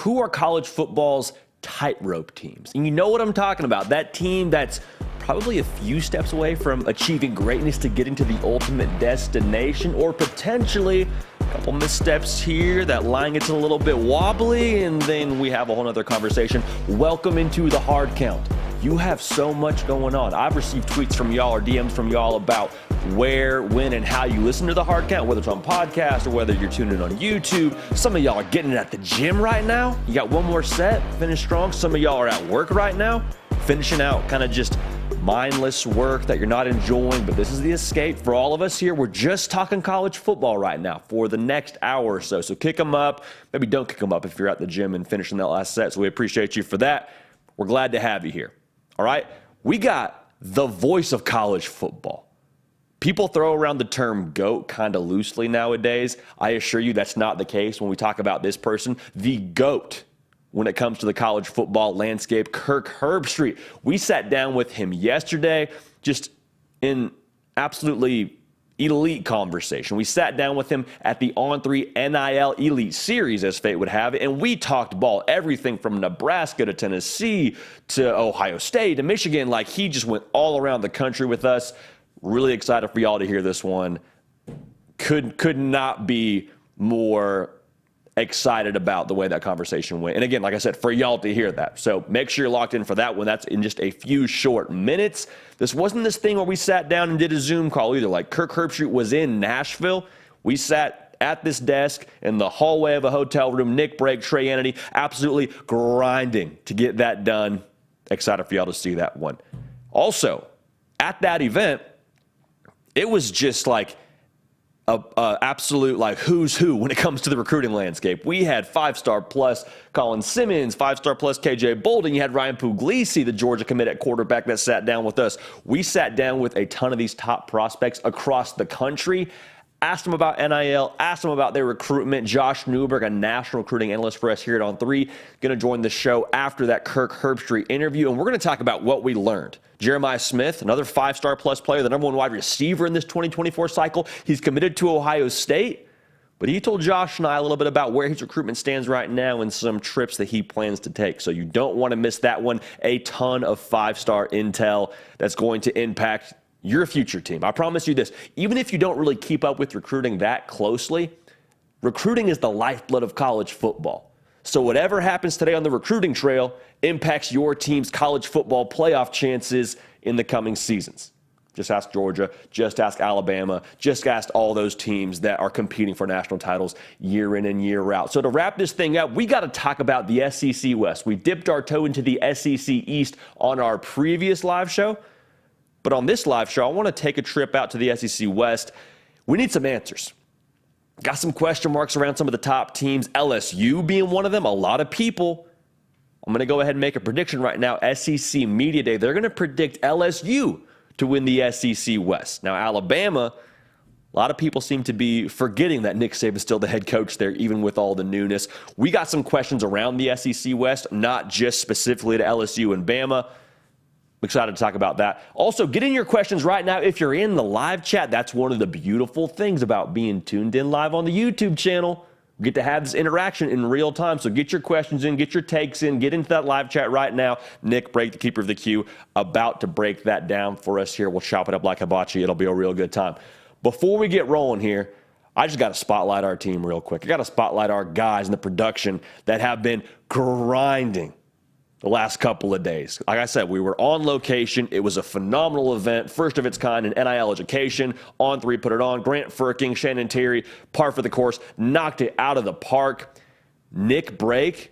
who are college football's tightrope teams? And you know what I'm talking about. That team that's probably a few steps away from achieving greatness to getting to the ultimate destination, or potentially a couple missteps here, that line gets a little bit wobbly, and then we have a whole other conversation. Welcome into the hard count. You have so much going on. I've received tweets from y'all or DMs from y'all about where, when, and how you listen to the hard count, whether it's on podcast or whether you're tuning in on YouTube. Some of y'all are getting it at the gym right now. You got one more set, finish strong. Some of y'all are at work right now, finishing out kind of just mindless work that you're not enjoying, but this is the escape for all of us here. We're just talking college football right now for the next hour or so. So kick them up. Maybe don't kick them up if you're at the gym and finishing that last set. So we appreciate you for that. We're glad to have you here. All right, we got the voice of college football. People throw around the term GOAT kind of loosely nowadays. I assure you that's not the case when we talk about this person. The GOAT when it comes to the college football landscape, Kirk Herbstreit. We sat down with him yesterday, just in absolutely elite conversation. We sat down with him at the On3 NIL Elite Series, as fate would have it, and we talked ball, everything from Nebraska to Tennessee to Ohio State to Michigan. Like, he just went all around the country with us. Really excited for y'all to hear this one. Could not be more excited about the way that conversation went. And again, like I said, for y'all to hear that. So make sure you're locked in for that one. That's in just a few short minutes. This wasn't this thing where we sat down and did a Zoom call either. Like, Kirk Herbstreit was in Nashville. We sat at this desk in the hallway of a hotel room. Nick Brake, Trey Annity, absolutely grinding to get that done. Excited for y'all to see that one. Also, at that event, it was just like a absolute like who's who when it comes to the recruiting landscape. We had 5-star plus Colin Simmons, 5-star plus KJ Bolden. You had Ryan Puglisi, the Georgia commit at quarterback, that sat down with us. We sat down with a ton of these top prospects across the country, asked them about NIL, asked them about their recruitment. Josh Newberg, a national recruiting analyst for us here at On3, going to join the show after that Kirk Herbstreit interview, and we're going to talk about what we learned. Jeremiah Smith, another 5-star plus player, the number one wide receiver in this 2024 cycle. He's committed to Ohio State, but he told Josh and I a little bit about where his recruitment stands right now and some trips that he plans to take. So you don't want to miss that one. A ton of 5-star intel that's going to impact your future team. I promise you this, even if you don't really keep up with recruiting that closely, recruiting is the lifeblood of college football. So whatever happens today on the recruiting trail impacts your team's college football playoff chances in the coming seasons. Just ask Georgia, just ask Alabama, just ask all those teams that are competing for national titles year in and year out. So to wrap this thing up, we got to talk about the SEC West. We dipped our toe into the SEC East on our previous live show. But on this live show, I want to take a trip out to the SEC West. We need some answers. Got some question marks around some of the top teams, LSU being one of them. A lot of people, I'm going to go ahead and make a prediction right now. SEC Media Day, they're going to predict LSU to win the SEC West. Now, Alabama, a lot of people seem to be forgetting that Nick Saban's still the head coach there, even with all the newness. We got some questions around the SEC West, not just specifically to LSU and Bama. I'm excited to talk about that. Also, get in your questions right now if you're in the live chat. That's one of the beautiful things about being tuned in live on the YouTube channel. We get to have this interaction in real time. So get your questions in, get your takes in, get into that live chat right now. Nick Brake, the keeper of the queue, about to break that down for us here. We'll chop it up like hibachi. It'll be a real good time. Before we get rolling here, I just got to spotlight our team real quick. I got to spotlight our guys in the production that have been grinding the last couple of days. Like I said, we were on location. It was a phenomenal event, first of its kind in NIL education. On3 put it on. Grant Firking, Shannon Terry, par for the course, knocked it out of the park. Nick Brake,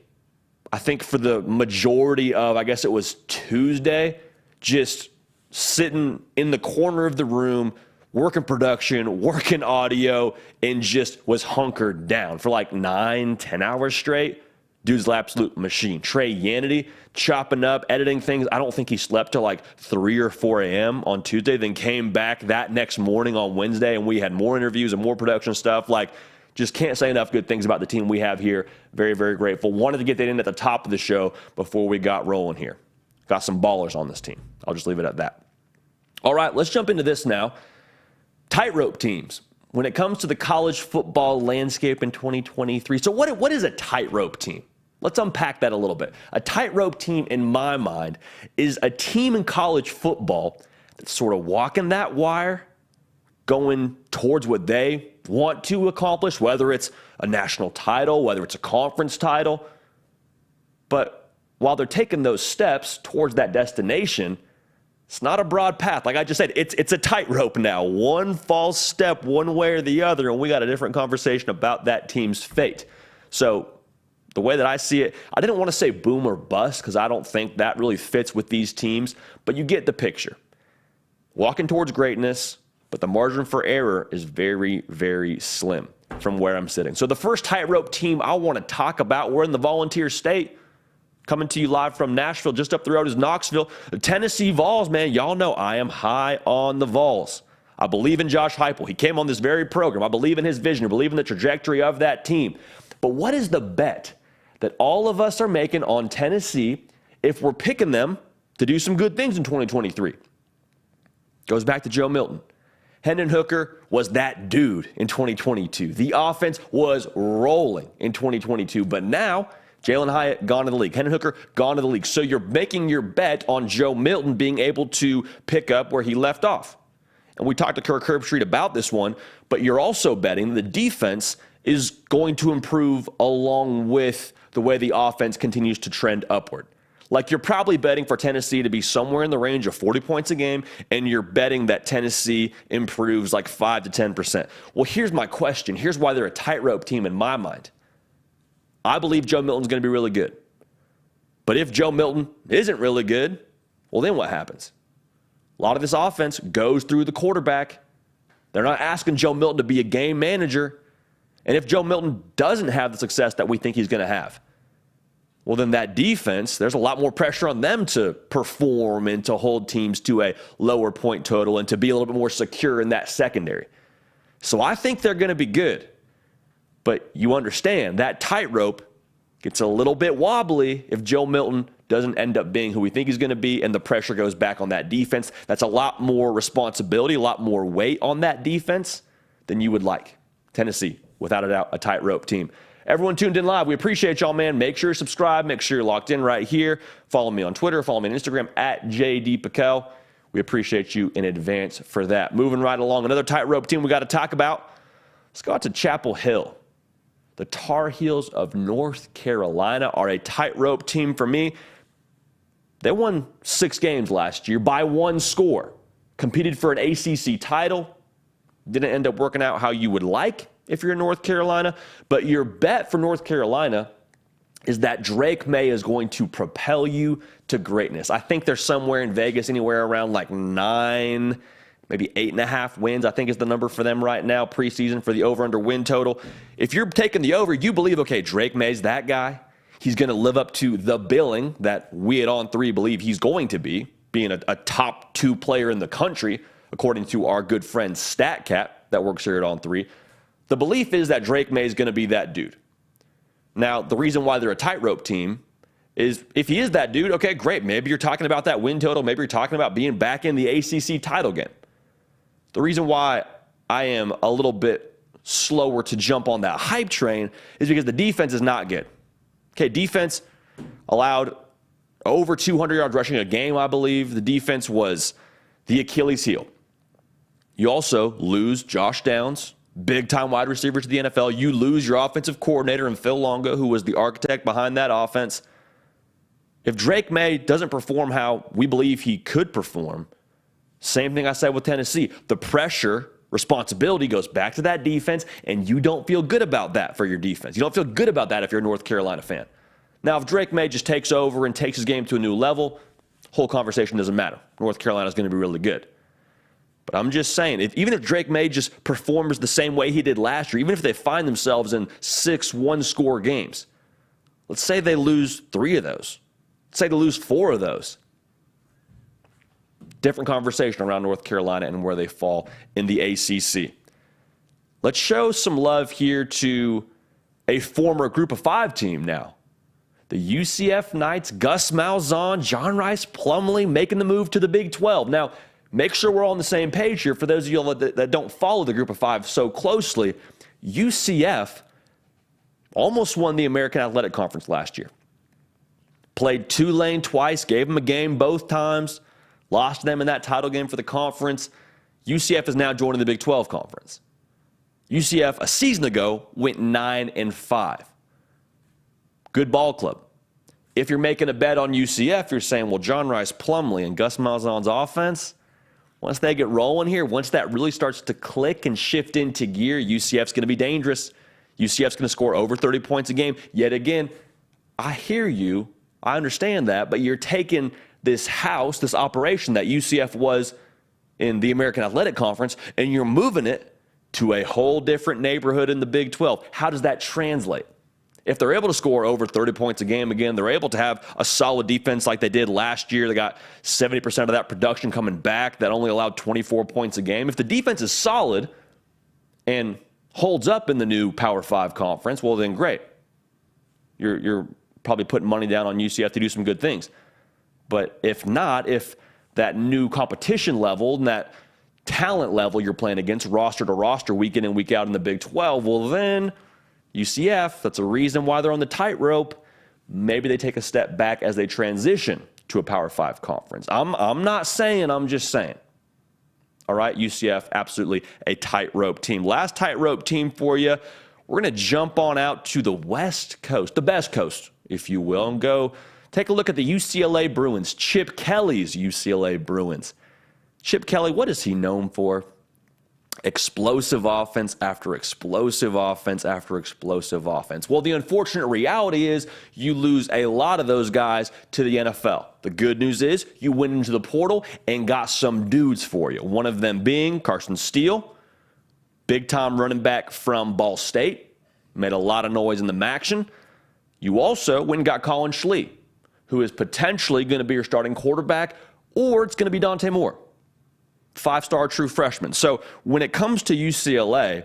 I think for the majority of, I guess it was Tuesday, just sitting in the corner of the room, working production, working audio, and just was hunkered down for like 9-10 hours straight. Dude's an absolute machine. Trey Annity chopping up, editing things. I don't think he slept till like 3 or 4 a.m. on Tuesday, then came back that next morning on Wednesday, and we had more interviews and more production stuff. Like, just can't say enough good things about the team we have here. Very, very grateful. Wanted to get that in at the top of the show before we got rolling here. Got some ballers on this team. I'll just leave it at that. All right, let's jump into this now. Tightrope teams. When it comes to the college football landscape in 2023, so what is a tightrope team? Let's unpack that a little bit. A tightrope team, in my mind, is a team in college football that's sort of walking that wire, going towards what they want to accomplish, whether it's a national title, whether it's a conference title. But while they're taking those steps towards that destination, it's not a broad path. Like I just said, it's a tightrope now. One false step one way or the other, and we got a different conversation about that team's fate. So the way that I see it, I didn't want to say boom or bust because I don't think that really fits with these teams, but you get the picture. Walking towards greatness, but the margin for error is very, very slim from where I'm sitting. So the first tightrope team I want to talk about, we're in the Volunteer State. Coming to you live from Nashville, just up the road is Knoxville. The Tennessee Vols, man, y'all know I am high on the Vols. I believe in Josh Heupel. He came on this very program. I believe in his vision. I believe in the trajectory of that team. But what is the bet that all of us are making on Tennessee if we're picking them to do some good things in 2023? Goes back to Joe Milton. Hendon Hooker was that dude in 2022. The offense was rolling in 2022. But now, Jalen Hyatt gone to the league. Hendon Hooker gone to the league. So you're making your bet on Joe Milton being able to pick up where he left off. And we talked to Kirk Herbstreit about this one, but you're also betting the defense is going to improve along with the way the offense continues to trend upward. Like you're probably betting for Tennessee to be somewhere in the range of 40 points a game, and you're betting that Tennessee improves like 5 to 10%. Well, here's my question. Here's why they're a tightrope team in my mind. I believe Joe Milton's going to be really good. But if Joe Milton isn't really good, well, then what happens? A lot of this offense goes through the quarterback. They're not asking Joe Milton to be a game manager. And if Joe Milton doesn't have the success that we think he's going to have, well, then that defense, there's a lot more pressure on them to perform and to hold teams to a lower point total and to be a little bit more secure in that secondary. So I think they're going to be good. But you understand that tightrope gets a little bit wobbly if Joe Milton doesn't end up being who we think he's going to be, and the pressure goes back on that defense. That's a lot more responsibility, a lot more weight on that defense than you would like. Tennessee, without a doubt, a tightrope team. Everyone tuned in live, we appreciate y'all, man. Make sure you subscribe. Make sure you're locked in right here. Follow me on Twitter. Follow me on Instagram at JDPiquel. We appreciate you in advance for that. Moving right along, another tightrope team we got to talk about. Let's go out to Chapel Hill. The Tar Heels of North Carolina are a tightrope team for me. They won 6 games last year by 1 score. Competed for an ACC title. Didn't end up working out how you would like if you're in North Carolina. But your bet for North Carolina is that Drake May is going to propel you to greatness. I think they're somewhere in Vegas, anywhere around like 9, maybe 8.5 wins, I think is the number for them right now, preseason for the over-under win total. If you're taking the over, you believe, okay, Drake May's that guy. He's going to live up to the billing that we at On3 believe he's going to be, being a top 2 player in the country, according to our good friend StatCat that works here at On3. The belief is that Drake May is going to be that dude. Now, the reason why they're a tightrope team is if he is that dude, okay, great. Maybe you're talking about that win total. Maybe you're talking about being back in the ACC title game. The reason why I am a little bit slower to jump on that hype train is because the defense is not good. Okay, defense allowed over 200 yards rushing a game, I believe. The defense was the Achilles heel. You also lose Josh Downs, big-time wide receiver to the NFL. You lose your offensive coordinator in Phil Longo, who was the architect behind that offense. If Drake May doesn't perform how we believe he could perform, same thing I said with Tennessee. The pressure, responsibility goes back to that defense, and you don't feel good about that for your defense. You don't feel good about that if you're a North Carolina fan. Now, if Drake May just takes over and takes his game to a new level, whole conversation doesn't matter. North Carolina's going to be really good. But I'm just saying, even if Drake May just performs the same way he did last year, even if they find themselves in 6 one-score games, let's say they lose 3 of those. Let's say they lose 4 of those. Different conversation around North Carolina and where they fall in the ACC. Let's show some love here to a former Group of 5 team now. The UCF Knights, Gus Malzahn, John Rice Plumlee making the move to the Big 12. Now, make sure we're all on the same page here. For those of you that don't follow the Group of 5 so closely, UCF almost won the American Athletic Conference last year. Played Tulane twice, gave them a game both times, lost them in that title game for the conference. UCF is now joining the Big 12 conference. UCF a season ago went 9-5. Good ball club. If you're making a bet on UCF, you're saying, well, John Rice Plumlee and Gus Malzahn's offense, once they get rolling here, once that really starts to click and shift into gear, UCF's going to be dangerous. UCF's going to score over 30 points a game. Yet again, I hear you. I understand that, but you're taking this house, this operation that UCF was in the American Athletic Conference, and you're moving it to a whole different neighborhood in the Big 12. How does that translate? If they're able to score over 30 points a game again, they're able to have a solid defense like they did last year. They got 70% of that production coming back that only allowed 24 points a game. If the defense is solid and holds up in the new Power 5 conference, well, then great. You're probably putting money down on UCF to do some good things. But if not, if that new competition level and that talent level you're playing against, roster to roster, week in and week out in the Big 12, well, then UCF, that's a reason why they're on the tightrope. Maybe they take a step back as they transition to a Power 5 conference. I'm not saying, I'm just saying. All right, UCF, absolutely a tightrope team. Last tightrope team for you. We're going to jump on out to the West Coast, the best coast, if you will, and go take a look at the UCLA Bruins, Chip Kelly's UCLA Bruins. Chip Kelly, what is he known for? Explosive offense after explosive offense after explosive offense. Well, the unfortunate reality is you lose a lot of those guys to the NFL. The good news is you went into the portal and got some dudes for you. One of them being Carson Steele, big-time running back from Ball State, made a lot of noise in the MACtion. You also went and got Colin Schlee, who is potentially going to be your starting quarterback, or it's going to be Dante Moore, five-star true freshman. So when it comes to UCLA,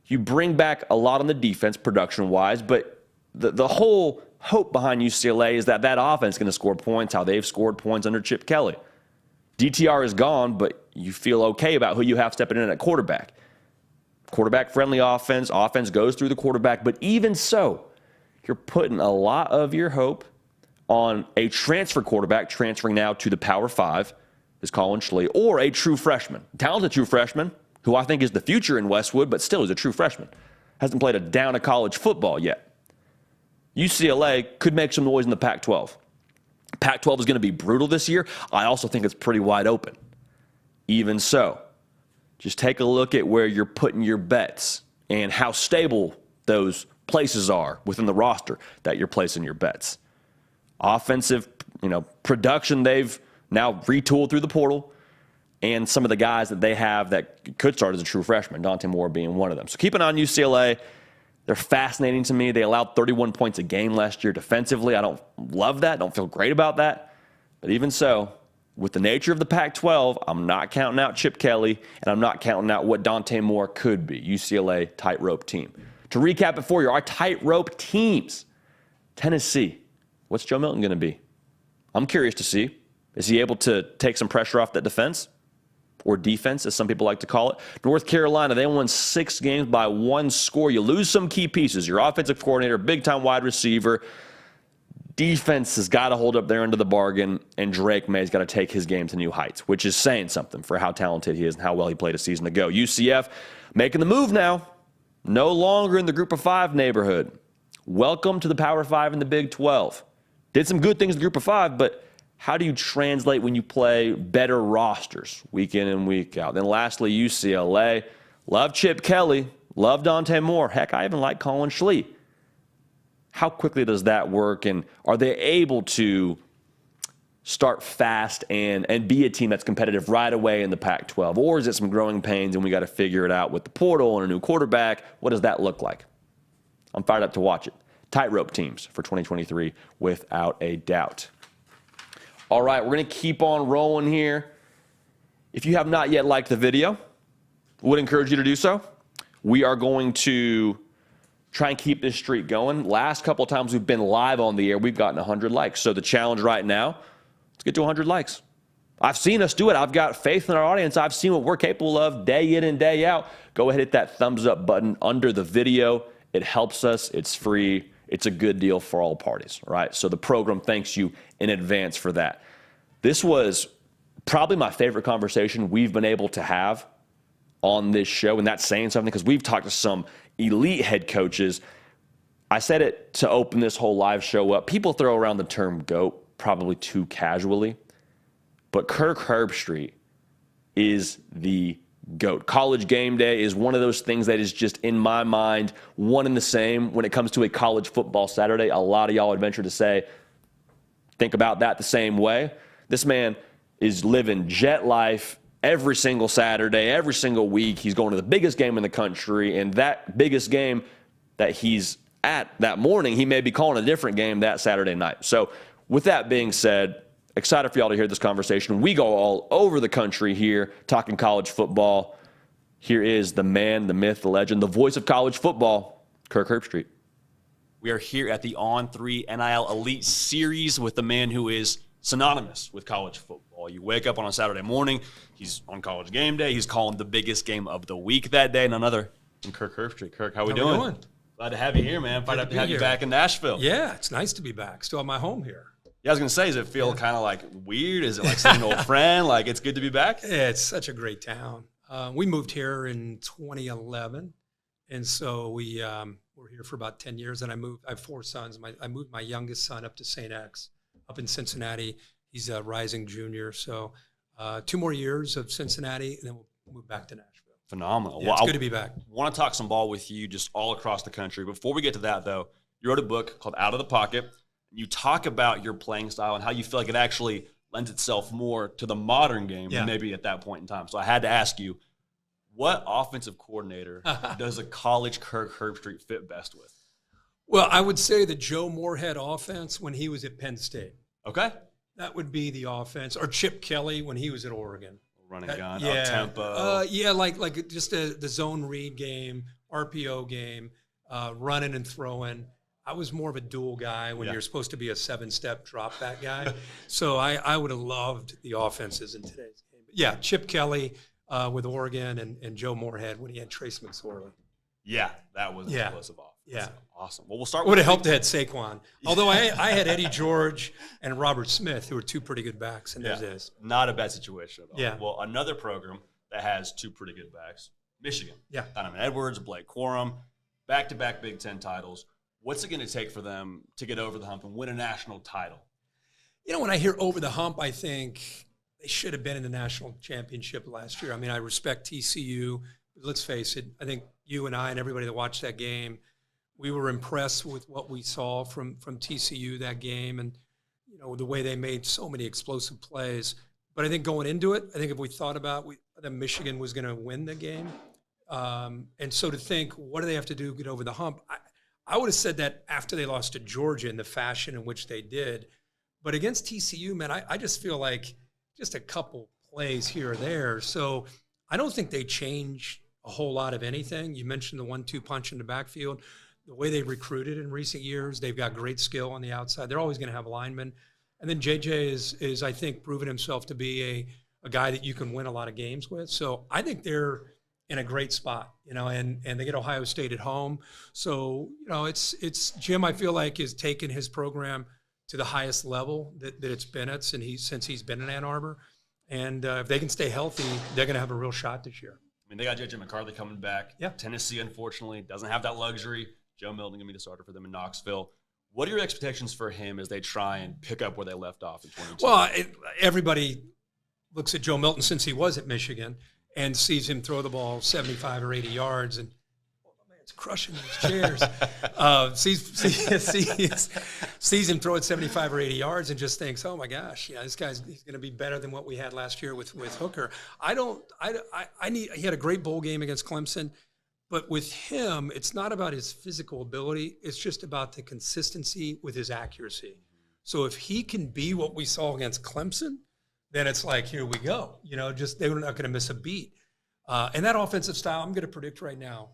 you bring back a lot on the defense production-wise, but the whole hope behind UCLA is that that offense is going to score points how they've scored points under Chip Kelly. DTR is gone, but you feel okay about who you have stepping in at quarterback. Quarterback-friendly offense. Offense goes through the quarterback, but even so, you're putting a lot of your hope on a transfer quarterback transferring now to the Power 5, is Colin Schlee, or a true freshman. Talented true freshman, who I think is the future in Westwood, but still is a true freshman. Hasn't played a down of college football yet. UCLA could make some noise in the Pac-12. Pac-12 is going to be brutal this year. I also think it's pretty wide open. Even so, just take a look at where you're putting your bets and how stable those places are within the roster that you're placing your bets. Offensive, production, they've now retooled through the portal, and some of the guys that they have that could start as a true freshman, Dante Moore being one of them. So keep an eye on UCLA. They're fascinating to me. They allowed 31 points a game last year defensively. I don't love that. Don't feel great about that. But even so, with the nature of the Pac-12, I'm not counting out Chip Kelly, and I'm not counting out what Dante Moore could be. UCLA tightrope team. To recap it for you, our tightrope teams. Tennessee. What's Joe Milton going to be? I'm curious to see. Is he able to take some pressure off that defense? Or defense, as some people like to call it. North Carolina, they won 6 games by 1 score. You lose some key pieces. Your offensive coordinator, big-time wide receiver. Defense has got to hold up their end of the bargain, and Drake May's got to take his game to new heights, which is saying something for how talented he is and how well he played a season ago. UCF making the move now. No longer in the Group of 5 neighborhood. Welcome to the Power 5 in the Big 12. Did some good things in the Group of 5, but how do you translate when you play better rosters week in and week out? Then lastly, UCLA. Love Chip Kelly. Love Dante Moore. Heck, I even like Colin Schlee. How quickly does that work? And are they able to start fast and be a team that's competitive right away in the Pac-12? Or is it some growing pains and we got to figure it out with the portal and a new quarterback? What does that look like? I'm fired up to watch it. Tightrope teams for 2023 without a doubt. All right, we're going to keep on rolling here. If you have not yet liked the video, would encourage you to do so. We are going to try and keep this streak going. Last couple of times we've been live on the air, we've gotten 100 likes. So the challenge right now, let's get to 100 likes. I've seen us do it. I've got faith in our audience. I've seen what we're capable of day in and day out. Go ahead and hit that thumbs up button under the video. It helps us. It's free. it's a good deal for all parties, right? So the program thanks you in advance for that. This was probably my favorite conversation we've been able to have on this show, and that's saying something because we've talked to some elite head coaches. I said it to open this whole live show up. People throw around the term GOAT probably too casually, but Kirk Herbstreit is the GOAT. College game day is one of those things that is just, in my mind, one and the same when it comes to a college football Saturday. A lot of y'all would venture to say, think about that the same way. This man is living jet life every single Saturday, every single week. He's going to the biggest game in the country, and that biggest game that he's at that morning, he may be calling a different game that Saturday night. So with that being said, excited for y'all to hear this conversation. We go all over the country here talking college football. Here is the man, the myth, the legend, the voice of college football, Kirk Herbstreit. We are here at the On3 NIL Elite Series with the man who is synonymous with college football. You wake up on a Saturday morning, he's on college game day, he's calling the biggest game of the week that day, none other than Kirk Herbstreit. Kirk, how we doing? Glad to have you here, man. Glad to have you back in Nashville. Yeah, it's nice to be back. Still have my home here. Yeah, I was going to say, does it feel kind of like weird? Is it like seeing an old friend? Like it's good to be back? Yeah, it's such a great town. We moved here in 2011, and so we were here for about 10 years. And I have 4 sons. I moved my youngest son up to St. X, up in Cincinnati. He's a rising junior. So 2 more years of Cincinnati, and then we'll move back to Nashville. Phenomenal. Yeah, it's good to be back. I want to talk some ball with you just all across the country. Before we get to that, though, you wrote a book called Out of the Pocket. You talk about your playing style and how you feel like it actually lends itself more to the modern game than maybe at that point in time. So I had to ask you, what offensive coordinator does a college Kirk Herbstreit fit best with? Well, I would say the Joe Moorhead offense when he was at Penn State. Okay. That would be the offense. Or Chip Kelly when he was at Oregon. Running gun, up-tempo. Like just the zone read game, RPO game, running and throwing. I was more of a dual guy when you're supposed to be a 7-step drop back guy. So I would have loved the offenses in today's game. But yeah, Chip Kelly with Oregon and Joe Moorhead when he had Trace McSorley. Yeah, that was an explosive offense. Yeah. Awesome. Well, we'll start with would have helped to have Saquon. Although I had Eddie George and Robert Smith, who were 2 pretty good backs in those days. Not a bad situation at all. Yeah. Well, another program that has 2 pretty good backs, Michigan. Yeah. Donovan Edwards, Blake Corum, back-to-back Big Ten titles. What's it going to take for them to get over the hump and win a national title? You know, when I hear over the hump, I think they should have been in the national championship last year. I mean, I respect TCU. But let's face it, I think you and I and everybody that watched that game, we were impressed with what we saw from TCU that game and, you know, the way they made so many explosive plays. But I think going into it, I think if we thought about that Michigan was going to win the game. And so to think, what do they have to do to get over the hump? I would have said that after they lost to Georgia in the fashion in which they did. But against TCU, man, I just feel like just a couple plays here or there. So I don't think they change a whole lot of anything. You mentioned the 1-2 punch in the backfield. The way they recruited in recent years, they've got great skill on the outside. They're always going to have linemen. And then JJ is I think, proven himself to be a guy that you can win a lot of games with. So I think they're in a great spot, you know, and they get Ohio State at home. So, you know, it's Jim, I feel like, has taken his program to the highest level that it's been at since he's been in Ann Arbor. And if they can stay healthy, they're going to have a real shot this year. I mean, they got J.J. McCarthy coming back. Yeah. Tennessee, unfortunately, doesn't have that luxury. Joe Milton going to be the starter for them in Knoxville. What are your expectations for him as they try and pick up where they left off in 2022? Well, everybody looks at Joe Milton since he was at Michigan and sees him throw the ball 75 or 80 yards and, oh, man, it's crushing these chairs. Sees him throw it 75 or 80 yards and just thinks, oh, my gosh, yeah, he's going to be better than what we had last year with Hooker. He had a great bowl game against Clemson. But with him, it's not about his physical ability. It's just about the consistency with his accuracy. So if he can be what we saw against Clemson, then it's like, here we go. You know, just they were not going to miss a beat. And that offensive style, I'm going to predict right now.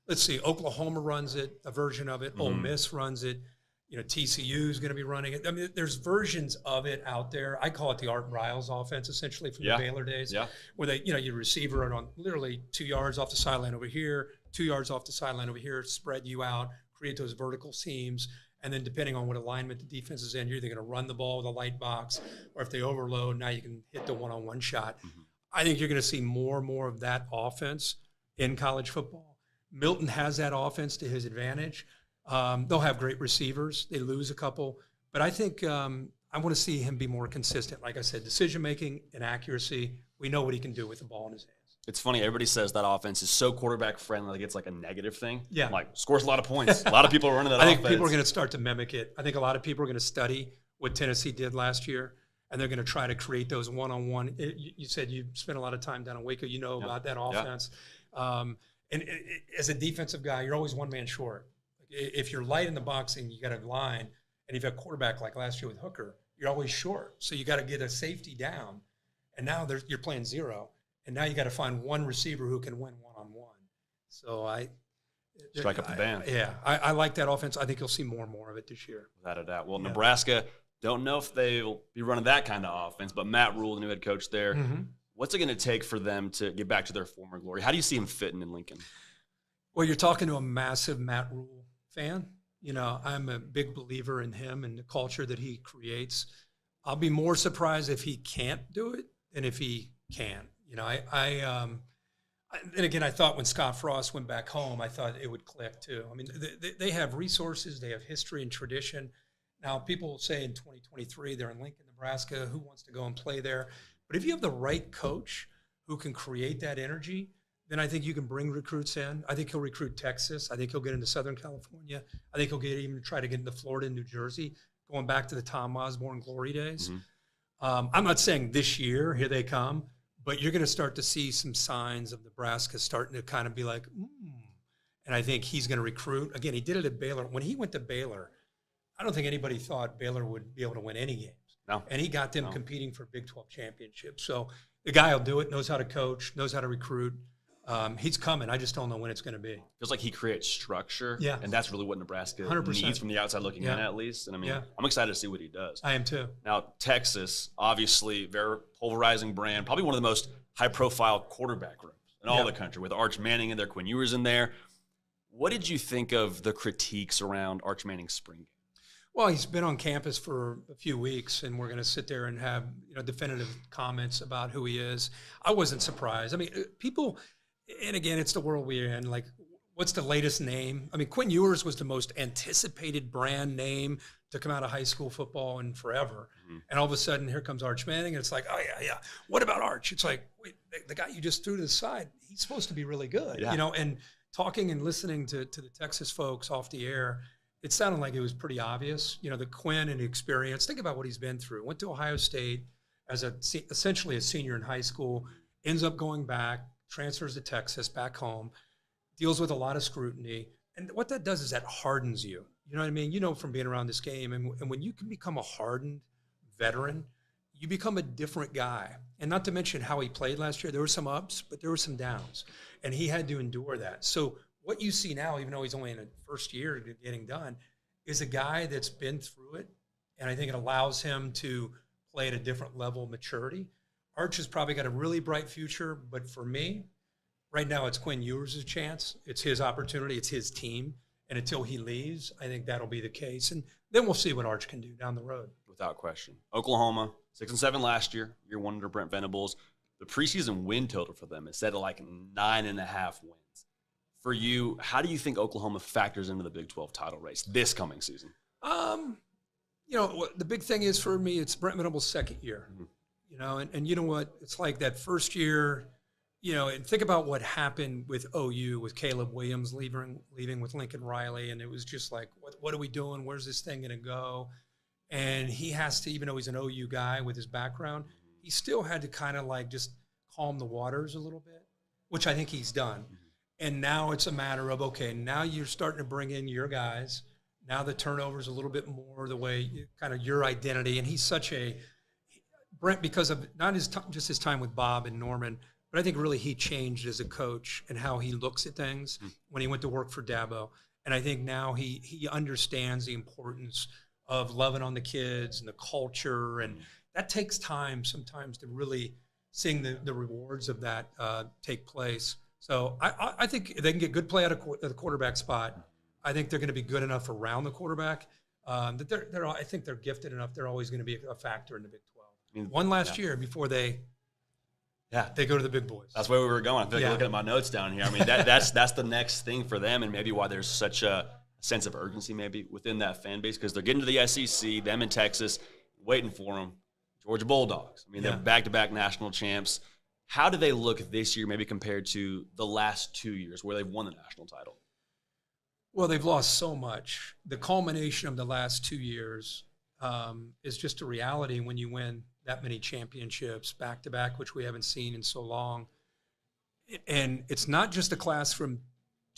Let's see, Oklahoma runs it, a version of it. Mm-hmm. Ole Miss runs it. You know, TCU is going to be running it. I mean, there's versions of it out there. I call it the Art Briles offense, essentially, from the Baylor days, where they, you know, your receiver on literally 2 yards off the sideline over here, 2 yards off the sideline over here, spread you out, create those vertical seams. And then depending on what alignment the defense is in, you're either going to run the ball with a light box, or if they overload, now you can hit the one-on-one shot. I think you're going to see more and more of that offense in college football. Milton has that offense to his advantage. They'll have great receivers. They lose a couple. But I think I want to see him be more consistent. Like I said, decision-making and accuracy. We know what he can do with the ball in his hands. It's funny, everybody says that offense is so quarterback friendly, like it's like a negative thing. Yeah. Like, scores a lot of points. A lot of people are running that I offense. think people are going to start to mimic it. I think a lot of people are going to study what Tennessee did last year, and they're going to try to create those one-on-one. You said you spent a lot of time down in Waco. You know about that offense. As a defensive guy, you're always one man short. If you're light in the box and you got a line, and you've got a quarterback like last year with Hooker, you're always short. So you got to get a safety down, and now you're playing zero. And now you got to find one receiver who can win one-on-one. So strike up the band. I like that offense. I think you'll see more and more of it this year. Without a doubt. Well, Nebraska, don't know if they'll be running that kind of offense, but Matt Rule, the new head coach there, what's it going to take for them to get back to their former glory? How do you see him fitting in Lincoln? Well, you're talking to a massive Matt Rule fan. You know, I'm a big believer in him and the culture that he creates. I'll be more surprised if he can't do it than if he can. You know, and again, I thought when Scott Frost went back home, I thought it would click too. I mean, they have resources, they have history and tradition. Now, people say in 2023 they're in Lincoln, Nebraska. Who wants to go and play there? But if you have the right coach who can create that energy, then I think you can bring recruits in. I think he'll recruit Texas. I think he'll get into Southern California. I think he'll even try to get into Florida and New Jersey, going back to the Tom Osborne glory days. I'm not saying this year, here they come. But you're going to start to see some signs of Nebraska starting to kind of be like, and I think he's going to recruit. Again, he did it at Baylor. When he went to Baylor, I don't think anybody thought Baylor would be able to win any games. No. And he got them competing for Big 12 championships. So the guy will do it, knows how to coach, knows how to recruit. He's coming. I just don't know when it's going to be. Feels like he creates structure. Yeah. And that's really what Nebraska 100%. needs from the outside looking in, at least. And I mean, I'm excited to see what he does. I am too. Now, Texas, obviously, very pulverizing brand, probably one of the most high-profile quarterback rooms in all the country, with Arch Manning in there, Quinn Ewers in there. What did you think of the critiques around Arch Manning's spring game? Well, he's been on campus for a few weeks, and we're going to sit there and have definitive comments about who he is. I wasn't surprised. I mean, people, and again, it's the world we're in. Like, what's the latest name? I mean, Quinn Ewers was the most anticipated brand name to come out of high school football in forever. And all of a sudden, here comes Arch Manning, and it's like, oh, yeah. What about Arch? It's like, wait, the guy you just threw to the side, he's supposed to be really good. And talking and listening to the Texas folks off the air, it sounded like it was pretty obvious. The Quinn and the experience. Think about what he's been through. Went to Ohio State as essentially a senior in high school, ends up going back, transfers to Texas, back home, deals with a lot of scrutiny. And what that does is that hardens you. You know what I mean? From being around this game. And when you can become a hardened veteran, you become a different guy. And not to mention how he played last year. There were some ups, but there were some downs. And he had to endure that. So what you see now, even though he's only in the first year getting done, is a guy that's been through it. And I think it allows him to play at a different level of maturity. Arch has probably got a really bright future. But for me, right now it's Quinn Ewers' chance. It's his opportunity. It's his team. And until he leaves, I think that'll be the case. And then we'll see what Arch can do down the road. Without question. Oklahoma, 6-7 last year. Year one under Brent Venables. The preseason win total for them is set at like 9.5 wins. For you, how do you think Oklahoma factors into the Big 12 title race this coming season? The big thing is for me, it's Brent Venables' second year. And you know what? It's like that first year, and think about what happened with OU, with Caleb Williams leaving with Lincoln Riley, and it was just like, what are we doing? Where's this thing going to go? And he has to, even though he's an OU guy with his background, he still had to kind of like just calm the waters a little bit, which I think he's done. And now it's a matter of, okay, now you're starting to bring in your guys. Now the turnover's a little bit more the way kind of your identity. And he's such Brent, because of not just his time with Bob and Norman, but I think really he changed as a coach and how he looks at things when he went to work for Dabo. And I think now he understands the importance of loving on the kids and the culture. And that takes time sometimes to really seeing the rewards of that take place. So I think if they can get good play out of the quarterback spot, I think they're going to be good enough around the quarterback that I think they're gifted enough. They're always going to be a factor in the Big 12. I mean, one last year before they go to the big boys. That's where we were going. I feel like looking at my notes down here. I mean, that's the next thing for them, and maybe why there's such a sense of urgency maybe within that fan base, because they're getting to the SEC, them in Texas, waiting for them. Georgia Bulldogs. I mean, they're back-to-back national champs. How do they look this year maybe compared to the last 2 years where they've won the national title? Well, they've lost so much. The culmination of the last 2 years is just a reality when you win that many championships back-to-back, which we haven't seen in so long. And it's not just a class from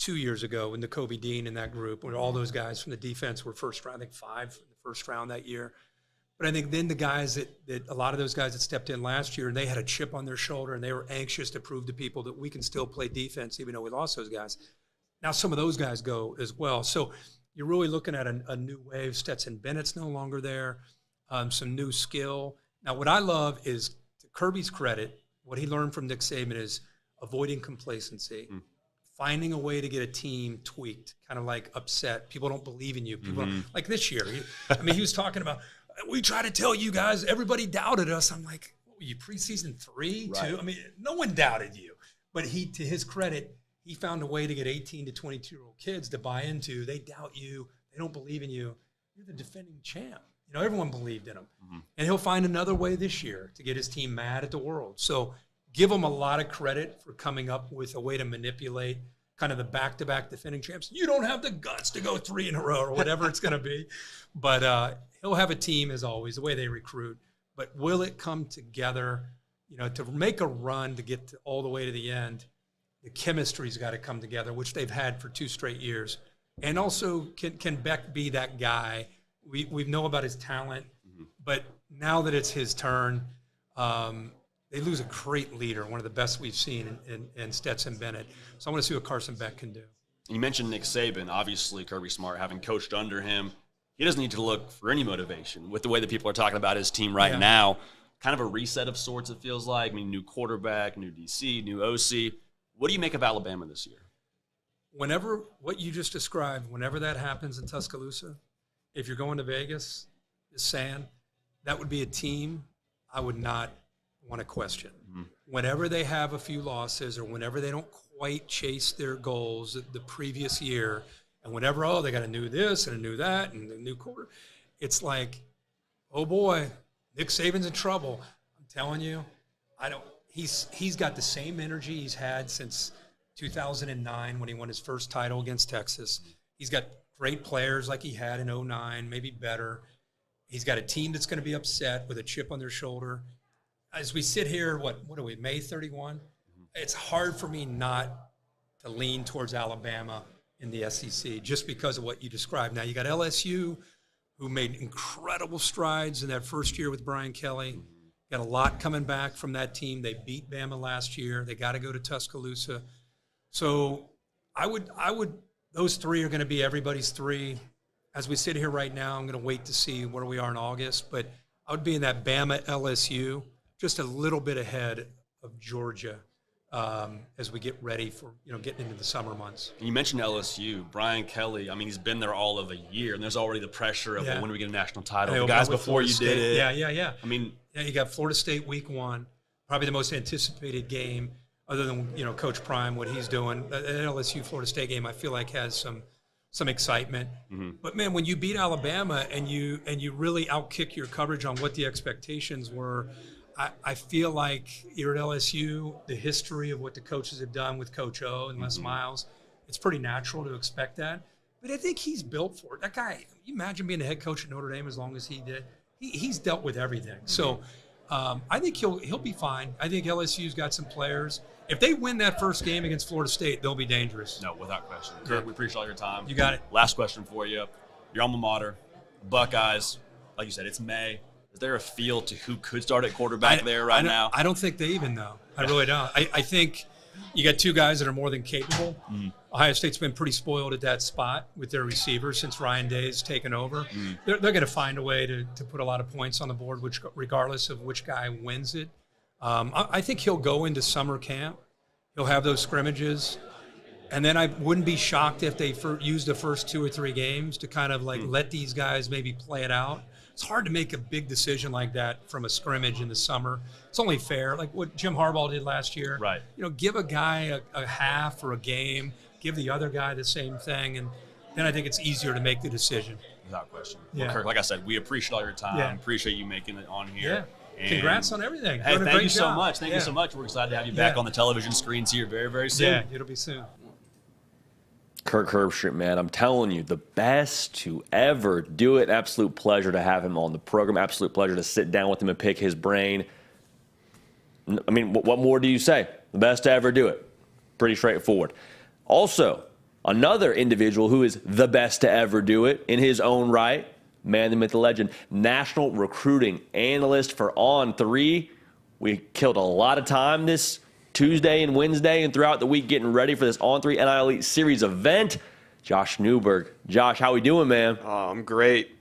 2 years ago when the Kobe Dean in that group, where all those guys from the defense were first round, I think 5 in the first round that year. But I think then the guys that a lot of those guys that stepped in last year, and they had a chip on their shoulder, and they were anxious to prove to people that we can still play defense even though we lost those guys. Now some of those guys go as well. So you're really looking at a new wave. Stetson Bennett's no longer there, some new skill. Now what I love is, to Kirby's credit, what he learned from Nick Saban is avoiding complacency, finding a way to get a team tweaked, kind of like upset. People don't believe in you. People like this year. He was talking about, we try to tell you guys, everybody doubted us. I'm like, what were you, preseason 3, 2? I mean, no one doubted you. But he, to his credit, he found a way to get 18 to 22-year-old kids to buy into. They doubt you. They don't believe in you. You're the defending champ. You know, everyone believed in him. And he'll find another way this year to get his team mad at the world. So give him a lot of credit for coming up with a way to manipulate kind of the back-to-back defending champs. You don't have the guts to go 3 in a row or whatever it's going to be. But he'll have a team, as always, the way they recruit. But will it come together, to make a run to get all the way to the end? The chemistry's got to come together, which they've had for 2 straight years. And also, can Beck be that guy? We know about his talent, but now that it's his turn, they lose a great leader, one of the best we've seen in Stetson Bennett. So I want to see what Carson Beck can do. You mentioned Nick Saban. Obviously, Kirby Smart, having coached under him, he doesn't need to look for any motivation with the way that people are talking about his team right now. Kind of a reset of sorts, it feels like. I mean, new quarterback, new DC, new OC. What do you make of Alabama this year? Whenever what you just described, whenever that happens in Tuscaloosa, if you're going to Vegas, just saying, that would be a team I would not want to question. Whenever they have a few losses or whenever they don't quite chase their goals the previous year, and whenever, they got a new this and a new that and a new quarter, it's like, oh boy, Nick Saban's in trouble. I'm telling you, he's got the same energy he's had since 2009 when he won his first title against Texas. He's got great players like he had in 2009, maybe better. He's got a team that's going to be upset with a chip on their shoulder. As we sit here, what are we, May 31? It's hard for me not to lean towards Alabama in the SEC just because of what you described. Now, you got LSU, who made incredible strides in that first year with Brian Kelly. Got a lot coming back from that team. They beat Bama last year. They got to go to Tuscaloosa. So I would those 3 are going to be everybody's 3. As we sit here right now, I'm going to wait to see where we are in August. But I would be in that Bama LSU, just a little bit ahead of Georgia as we get ready for getting into the summer months. You mentioned LSU, Brian Kelly. I mean, he's been there all of a year, and there's already the pressure of when do we get a national title? The guys before you did it. Yeah. I mean, you got Florida State week 1, probably the most anticipated game, other than Coach Prime, what he's doing. That LSU Florida State game, I feel like has some excitement. But man, when you beat Alabama and you really outkick your coverage on what the expectations were, I feel like you're at LSU, the history of what the coaches have done with Coach O and Les Miles, it's pretty natural to expect that. But I think he's built for it. That guy, can you imagine being the head coach at Notre Dame as long as he did? He's dealt with everything. So I think he'll be fine. I think LSU's got some players. If they win that first game against Florida State, they'll be dangerous. No, without question. Kirk, we appreciate all your time. You got it. Last question for you. Your alma mater, Buckeyes, like you said, it's May. Is there a feel to who could start at quarterback there right now? I don't think they even know. I really don't. I think you got 2 guys that are more than capable. Ohio State's been pretty spoiled at that spot with their receivers since Ryan Day's taken over. They're going to find a way to put a lot of points on the board, regardless of which guy wins it. I think he'll go into summer camp. He'll have those scrimmages. And then I wouldn't be shocked if they used the first 2 or 3 games to kind of like let these guys maybe play it out. It's hard to make a big decision like that from a scrimmage in the summer. It's only fair, like what Jim Harbaugh did last year. Right. You know, give a guy a half or a game, give the other guy the same thing, and then I think it's easier to make the decision. Without question. Yeah. Well, Kirk, like I said, we appreciate all your time. Yeah. Appreciate you making it on here. Yeah. Congrats on everything. Hey, Doing a thank great you so job. much. Thank you so much. We're excited to have you back on the television screens here very, very soon. Yeah, it'll be soon. Kirk Herbstreit, man, I'm telling you, the best to ever do it. Absolute pleasure to have him on the program. Absolute pleasure to sit down with him and pick his brain. I mean, what more do you say? The best to ever do it. Pretty straightforward. Also, another individual who is the best to ever do it in his own right, man, the myth, the legend, National Recruiting Analyst for On3. We killed a lot of time this Tuesday and Wednesday and throughout the week getting ready for this On3 NIL Elite Series event. Josh Newberg. Josh, how we doing, man? I'm great.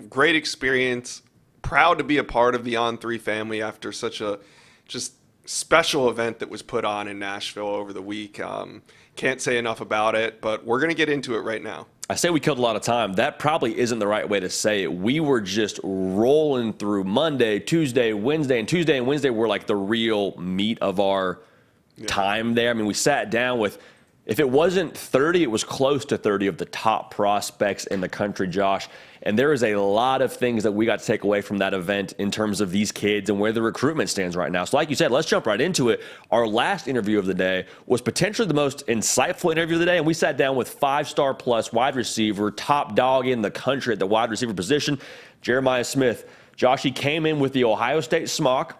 Great experience. Proud to be a part of the On3 family after such a just special event that was put on in Nashville over the week. Can't say enough about it, but we're going to get into it right now. I say we killed a lot of time. That probably isn't the right way to say it. We were just rolling through Monday, Tuesday, Wednesday, and Tuesday and Wednesday were like the real meat of our time there. I mean, we sat down with, if it wasn't 30, it was close to 30 of the top prospects in the country, Josh. And there is a lot of things that we got to take away from that event in terms of these kids and where the recruitment stands right now. So like you said, let's jump right into it. Our last interview of the day was potentially the most insightful interview of the day, and we sat down with 5-star plus wide receiver, top dog in the country at the wide receiver position, Jeremiah Smith. Josh, he came in with the Ohio State smock,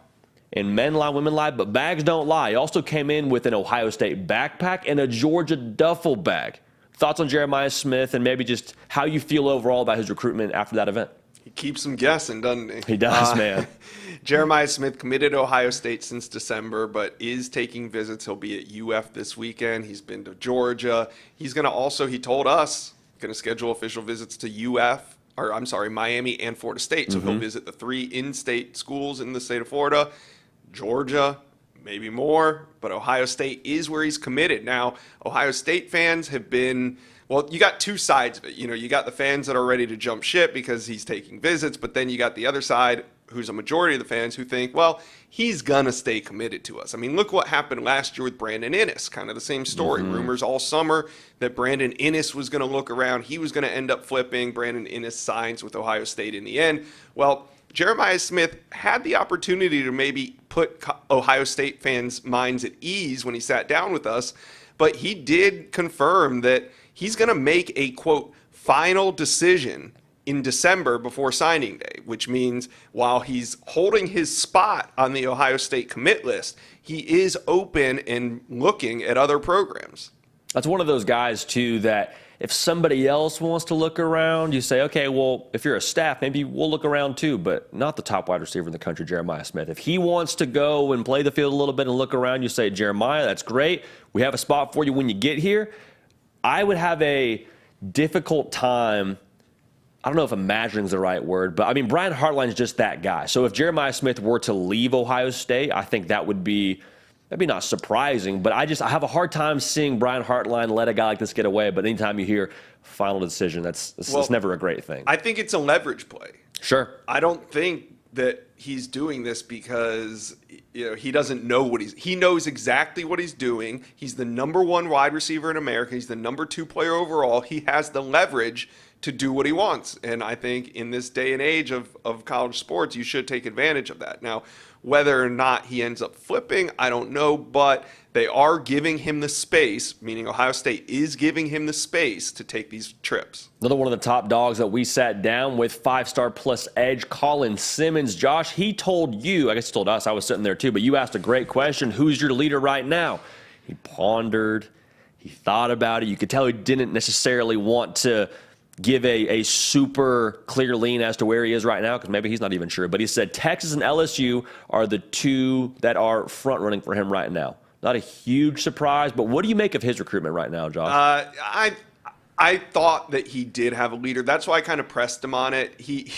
and men lie, women lie, but bags don't lie. He also came in with an Ohio State backpack and a Georgia duffel bag. Thoughts on Jeremiah Smith and maybe just how you feel overall about his recruitment after that event? He keeps them guessing, doesn't he? He does, man. Jeremiah Smith committed to Ohio State since December, but is taking visits. He'll be at UF this weekend. He's been to Georgia. He's going to also, he told us, going to schedule official visits to Miami and Florida State. So he'll visit the 3 in-state schools in the state of Florida. Georgia, maybe more, but Ohio State is where he's committed. Now, Ohio State fans have been, well, you got 2 sides of it. You know, you got the fans that are ready to jump ship because he's taking visits, but then you got the other side, who's a majority of the fans who think, well, he's going to stay committed to us. I mean, look what happened last year with Brandon Inniss, kind of the same story. Rumors all summer that Brandon Inniss was going to look around. He was going to end up flipping. Brandon Inniss signs with Ohio State in the end. Well, Jeremiah Smith had the opportunity to maybe put Ohio State fans' minds at ease when he sat down with us, but he did confirm that he's going to make a, quote, final decision in December before signing day, which means while he's holding his spot on the Ohio State commit list, he is open and looking at other programs. That's one of those guys, too, that if somebody else wants to look around, you say, okay, well, if you're a staff, maybe we'll look around too, but not the top wide receiver in the country, Jeremiah Smith. If he wants to go and play the field a little bit and look around, you say, Jeremiah, that's great. We have a spot for you when you get here. I would have a difficult time, I don't know if imagining is the right word, but I mean, Brian Hartline's just that guy. So if Jeremiah Smith were to leave Ohio State, I think that'd be not surprising, but I have a hard time seeing Brian Hartline let a guy like this get away. But anytime you hear final decision, it's never a great thing. I think it's a leverage play. Sure. I don't think that he's doing this because he doesn't know he knows exactly what he's doing. He's the number 1 wide receiver in America. He's the number 2 player overall. He has the leverage to do what he wants. And I think in this day and age of college sports, you should take advantage of that. Now, whether or not he ends up flipping, I don't know, but they are giving him the space, meaning Ohio State is giving him the space to take these trips. Another one of the top dogs that we sat down with, 5-star plus edge, Colin Simmons. Josh, he told you, I guess he told us, I was sitting there too, but you asked a great question. Who's your leader right now? He pondered. He thought about it. You could tell he didn't necessarily want to give a super clear lean as to where he is right now, because maybe he's not even sure. But he said Texas and LSU are the 2 that are front running for him right now. Not a huge surprise, but what do you make of his recruitment right now, Josh? I I thought that he did have a leader. That's why I kind of pressed him on it. He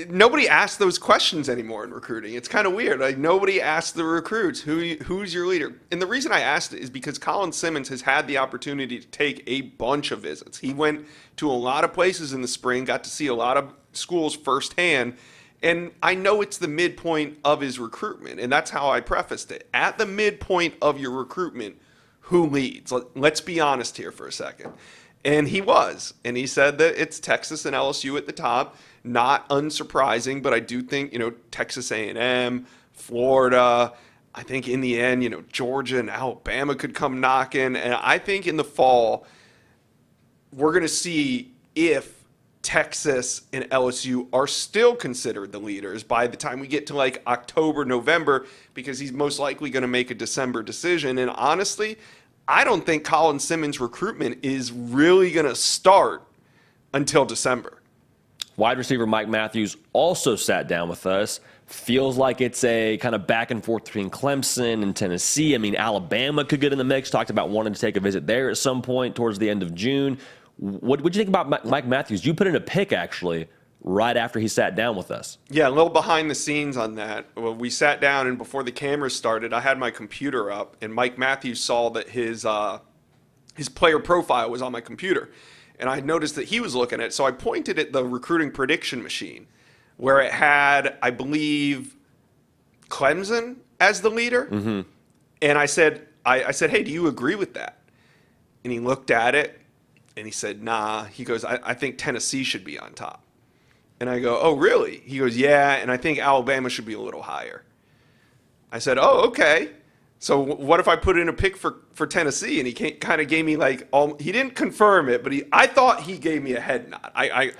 nobody asks those questions anymore in recruiting. It's kind of weird. Like, nobody asks the recruits, who's your leader? And the reason I asked it is because Colin Simmons has had the opportunity to take a bunch of visits. He went to a lot of places in the spring, got to see a lot of schools firsthand. And I know it's the midpoint of his recruitment, and that's how I prefaced it. At the midpoint of your recruitment, who leads? Let's be honest here for a second. And he was. And he said that it's Texas and LSU at the top. Not unsurprising, but I do think, Texas A&M, Florida, I think in the end, Georgia and Alabama could come knocking. And I think in the fall, we're going to see if Texas and LSU are still considered the leaders by the time we get to like October, November, because he's most likely going to make a December decision. And honestly, I don't think Colin Simmons' recruitment is really going to start until December. Wide receiver Mike Matthews also sat down with us. Feels like it's a kind of back and forth between Clemson and Tennessee. I mean, Alabama could get in the mix. Talked about wanting to take a visit there at some point towards the end of June. What did you think about Mike Matthews? You put in a pick, actually, right after he sat down with us. Yeah, a little behind the scenes on that. Well, we sat down, and before the cameras started, I had my computer up, and Mike Matthews saw that his player profile was on my computer. And I noticed that he was looking at it, so I pointed at the recruiting prediction machine, where it had, I believe, Clemson as the leader. Mm-hmm. And I said, hey, do you agree with that? And he looked at it, and he said, nah. He goes, I think Tennessee should be on top. And I go, oh, really? He goes, yeah, and I think Alabama should be a little higher. I said, oh, okay. So what if I put in a pick for Tennessee? And he kind of gave me he didn't confirm it, but I thought he gave me a head nod.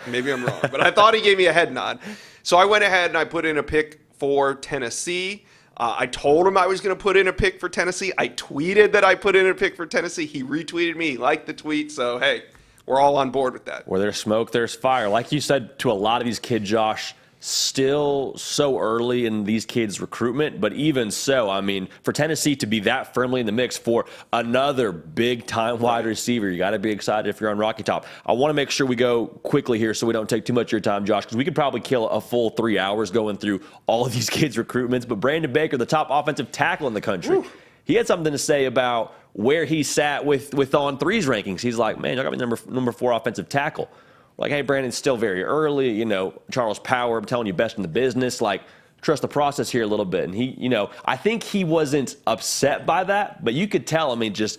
Maybe I'm wrong, but I thought he gave me a head nod. So I went ahead and I put in a pick for Tennessee. I told him I was going to put in a pick for Tennessee. I tweeted that I put in a pick for Tennessee. He retweeted me. He liked the tweet. So, hey, we're all on board with that. Where there's smoke, there's fire. Like you said to a lot of these kids, Josh, still so early in these kids' recruitment. But even so, I mean, for Tennessee to be that firmly in the mix for another big-time wide receiver, you got to be excited if you're on Rocky Top. I want to make sure we go quickly here so we don't take too much of your time, Josh, because we could probably kill a full 3 hours going through all of these kids' recruitments. But Brandon Baker, the top offensive tackle in the country, he had something to say about where he sat with On3's rankings. He's like, man, y'all got me number 4 offensive tackle. Like, hey, Brandon, it's still very early. Charles Power, I'm telling you, best in the business. Like, trust the process here a little bit. And he, I think he wasn't upset by that, but you could tell, just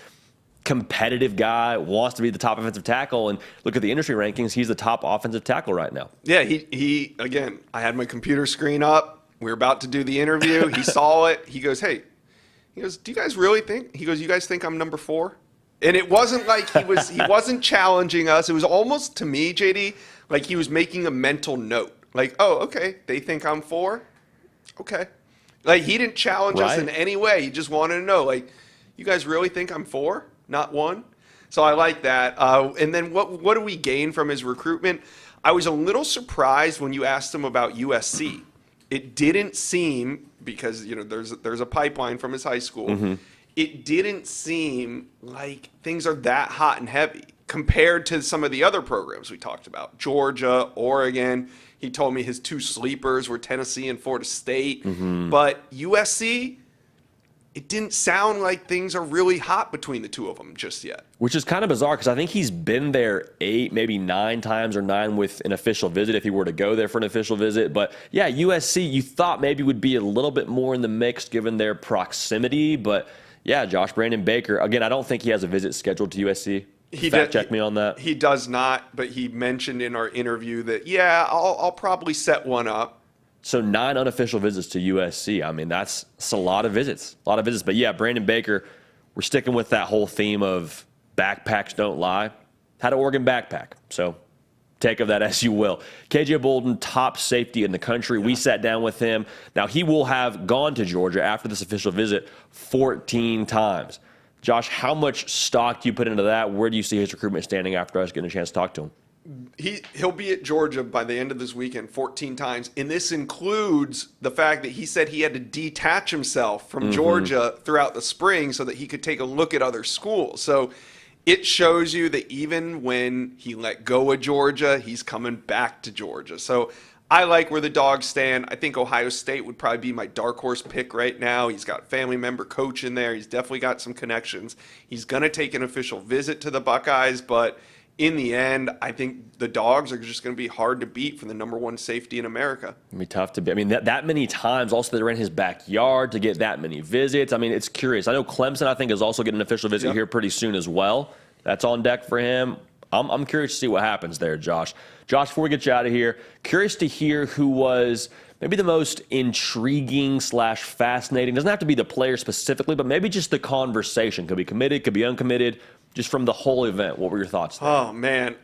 competitive guy, wants to be the top offensive tackle. And look at the industry rankings, he's the top offensive tackle right now. Yeah, he again, I had my computer screen up. We were about to do the interview. He saw it. He goes, do you guys really think? He goes, you guys think I'm number 4? And it wasn't like he wasn't challenging us. It was almost, to me, JD, like he was making a mental note. Like, oh, okay, they think I'm 4? Okay. Like, he didn't challenge us in any way. He just wanted to know, like, you guys really think I'm 4, not 1? So I like that. And then what do we gain from his recruitment? I was a little surprised when you asked him about USC. It didn't seem, because, there's a pipeline from his high school. Mm-hmm. It didn't seem like things are that hot and heavy compared to some of the other programs we talked about. Georgia, Oregon. He told me his 2 sleepers were Tennessee and Florida State. Mm-hmm. But USC, it didn't sound like things are really hot between the 2 of them just yet. Which is kind of bizarre because I think he's been there 8, maybe 9 times or 9 with an official visit if he were to go there for an official visit. But, yeah, USC you thought maybe would be a little bit more in the mix given their proximity. But, yeah, Josh, Brandon Baker. Again, I don't think he has a visit scheduled to USC. Check me on that. He does not, but he mentioned in our interview that, I'll probably set one up. So 9 unofficial visits to USC. That's a lot of visits. But, yeah, Brandon Baker, we're sticking with that whole theme of backpacks don't lie. Had an Oregon backpack. So take of that as you will. KJ Bolden, top safety in the country. Yeah. We sat down with him. Now, he will have gone to Georgia after this official visit 14 times. Josh, how much stock do you put into that? Where do you see his recruitment standing after us getting a chance to talk to him? He'll be at Georgia by the end of this weekend 14 times, and this includes the fact that he said he had to detach himself from Georgia throughout the spring so that he could take a look at other schools. So it shows you that even when he let go of Georgia, he's coming back to Georgia. So I like where the Dogs stand. I think Ohio State would probably be my dark horse pick right now. He's got a family member coach in there. He's definitely got some connections. He's going to take an official visit to the Buckeyes, but in the end, I think the Dogs are just going to be hard to beat for the #1 safety in America. It'd be tough to beat. I mean, that many times. Also, they're in his backyard to get that many visits. I mean, it's curious. I know Clemson, I think, is also getting an official visit here pretty soon as well. That's on deck for him. I'm curious to see what happens there, Josh. Josh, before we get you out of here, curious to hear who was maybe the most intriguing / fascinating. Doesn't have to be the player specifically, but maybe just the conversation. Could be committed, could be uncommitted. Just from the whole event, what were your thoughts there? Oh, man.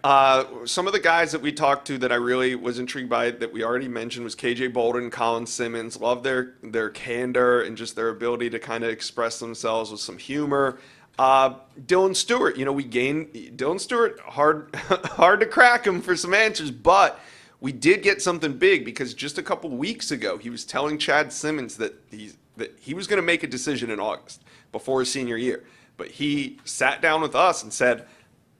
Some of the guys that we talked to that I really was intrigued by that we already mentioned was KJ Bolden, Colin Simmons. Love their candor and just their ability to kind of express themselves with some humor. Dylan Stewart, we gained Dylan Stewart, hard to crack him for some answers, but we did get something big because just a couple weeks ago, he was telling Chad Simmons that he was going to make a decision in August before his senior year. But he sat down with us and said,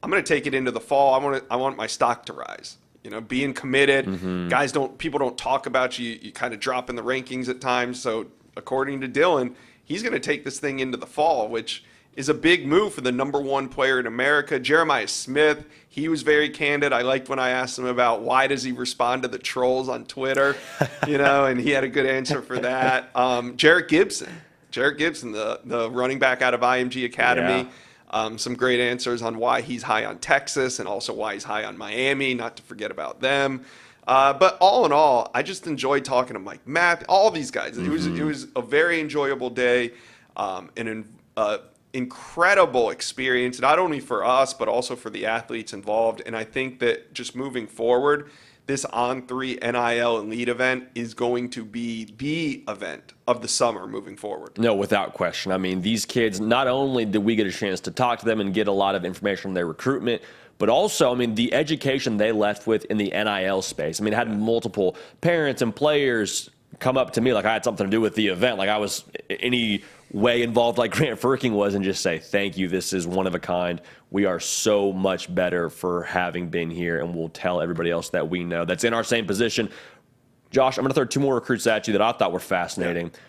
I'm going to take it into the fall. I want my stock to rise. Being committed, people don't talk about you. You kind of drop in the rankings at times. So according to Dylan, he's going to take this thing into the fall, which is a big move for the #1 player in America. Jeremiah Smith, he was very candid. I liked when I asked him about why does he respond to the trolls on Twitter, and he had a good answer for that. Jarrett Gibson, the running back out of IMG Academy. Yeah. Some great answers on why he's high on Texas and also why he's high on Miami, not to forget about them. But all in all, I just enjoyed talking to Mike Math, all these guys. It was a very enjoyable day, an incredible experience, not only for us, but also for the athletes involved. And I think that just moving forward, this On3 NIL Elite event is going to be the event of the summer moving forward. No, without question. I mean, these kids, not only did we get a chance to talk to them and get a lot of information on their recruitment, but also, I mean, the education they left with in the NIL space. I mean, I had multiple parents and players come up to me like I had something to do with the event, like I was any way involved like Grant Furking was, and just say, thank you, this is one of a kind. We are so much better for having been here, and we'll tell everybody else that we know that's in our same position. Josh, I'm going to throw 2 more recruits at you that I thought were fascinating. Yeah.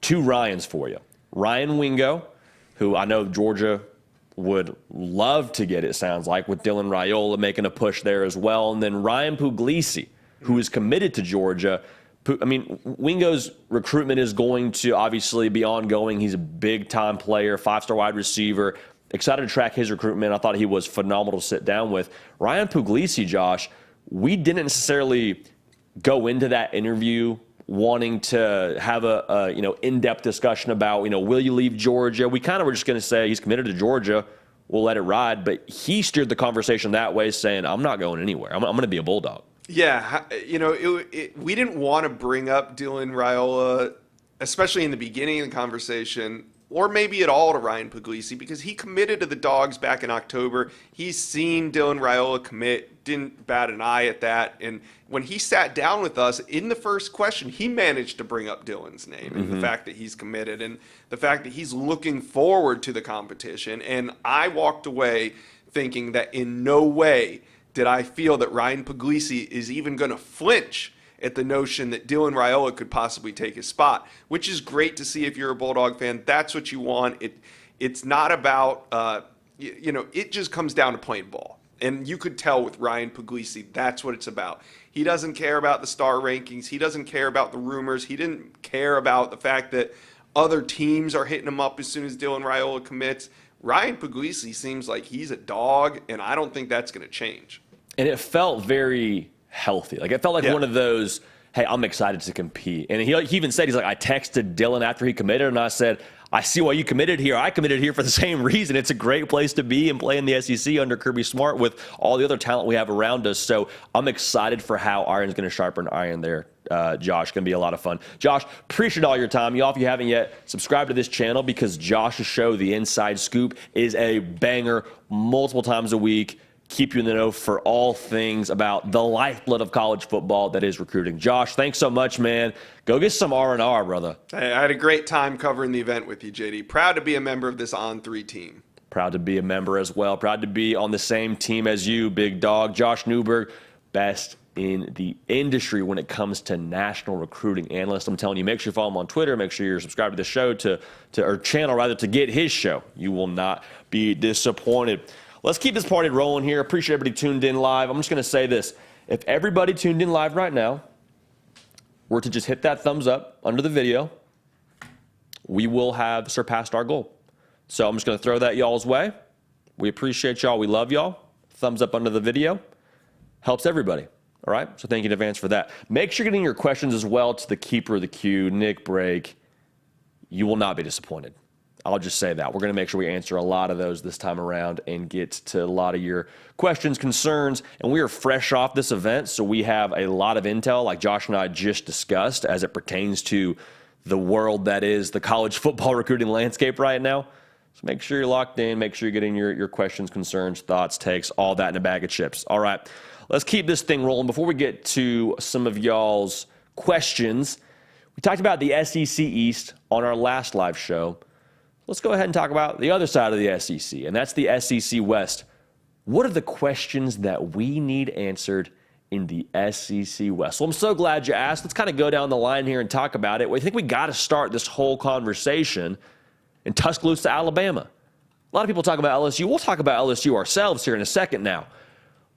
2 Ryans for you. Ryan Wingo, who I know Georgia would love to get, it sounds like, with Dylan Raiola making a push there as well. And then Ryan Puglisi, who is committed to Georgia. I mean, Wingo's recruitment is going to obviously be ongoing. He's a big-time player, 5-star wide receiver. Excited to track his recruitment. I thought he was phenomenal to sit down with. Ryan Puglisi, Josh, we didn't necessarily go into that interview wanting to have a in-depth discussion about, will you leave Georgia? We kind of were just going to say he's committed to Georgia. We'll let it ride. But he steered the conversation that way, saying, I'm not going anywhere. I'm going to be a Bulldog. Yeah, we didn't want to bring up Dylan Raiola, especially in the beginning of the conversation, or maybe at all to Ryan Puglisi, because he committed to the Dogs back in October. He's seen Dylan Raiola commit, didn't bat an eye at that. And when he sat down with us, in the first question, he managed to bring up Dylan's name and the fact that he's committed and the fact that he's looking forward to the competition. And I walked away thinking that in no way did I feel that Ryan Puglisi is even going to flinch at the notion that Dylan Raiola could possibly take his spot, which is great to see if you're a Bulldog fan. That's what you want. It's not about, it just comes down to playing ball. And you could tell with Ryan Puglisi, that's what it's about. He doesn't care about the star rankings. He doesn't care about the rumors. He didn't care about the fact that other teams are hitting him up as soon as Dylan Raiola commits. Ryan Puglisi seems like he's a dog, and I don't think that's going to change. And it felt very healthy. Like, it felt like one of those, hey, I'm excited to compete. And he even said, he's like, I texted Dylan after he committed, and I said, I see why you committed here. I committed here for the same reason. It's a great place to be and play in the SEC under Kirby Smart with all the other talent we have around us. So I'm excited for how iron's going to sharpen iron there. Josh, going to be a lot of fun. Josh, appreciate all your time. Y'all, if you haven't yet, subscribe to this channel because Josh's show, The Inside Scoop, is a banger multiple times a week. Keep you in the know for all things about the lifeblood of college football that is recruiting. Josh, thanks so much, man. Go get some R&R, brother. Hey, I had a great time covering the event with you, JD. Proud to be a member of this On3 team. Proud to be a member as well. Proud to be on the same team as you, big dog. Josh Newberg, best in the industry when it comes to National Recruiting Analyst. I'm telling you, make sure you follow him on Twitter. Make sure you're subscribed to the show or channel rather to get his show. You will not be disappointed. Let's keep this party rolling here. Appreciate everybody tuned in live. I'm just going to say this. If everybody tuned in live right now were to just hit that thumbs up under the video, we will have surpassed our goal. So I'm just going to throw that y'all's way. We appreciate y'all. We love y'all. Thumbs up under the video. Helps everybody. All right? So thank you in advance for that. Make sure you're getting your questions as well to the keeper of the queue, Nick Brake. You will not be disappointed. I'll just say that. We're going to make sure we answer a lot of those this time around and get to a lot of your questions, concerns. And we are fresh off this event, so we have a lot of intel, like Josh and I just discussed, as it pertains to the world that is the college football recruiting landscape right now. So make sure you're locked in. Make sure you're getting your questions, concerns, thoughts, takes, all that in a bag of chips. All right, let's keep this thing rolling. Before we get to some of y'all's questions, we talked about the SEC East on our last live show. Let's go ahead and talk about the other side of the SEC, and that's the SEC West. What are the questions that we need answered in the SEC West? Well, I'm so glad you asked. Let's kind of go down the line here and talk about it. I think we got to start this whole conversation in Tuscaloosa, Alabama. A lot of people talk about LSU. We'll talk about LSU ourselves here in a second now.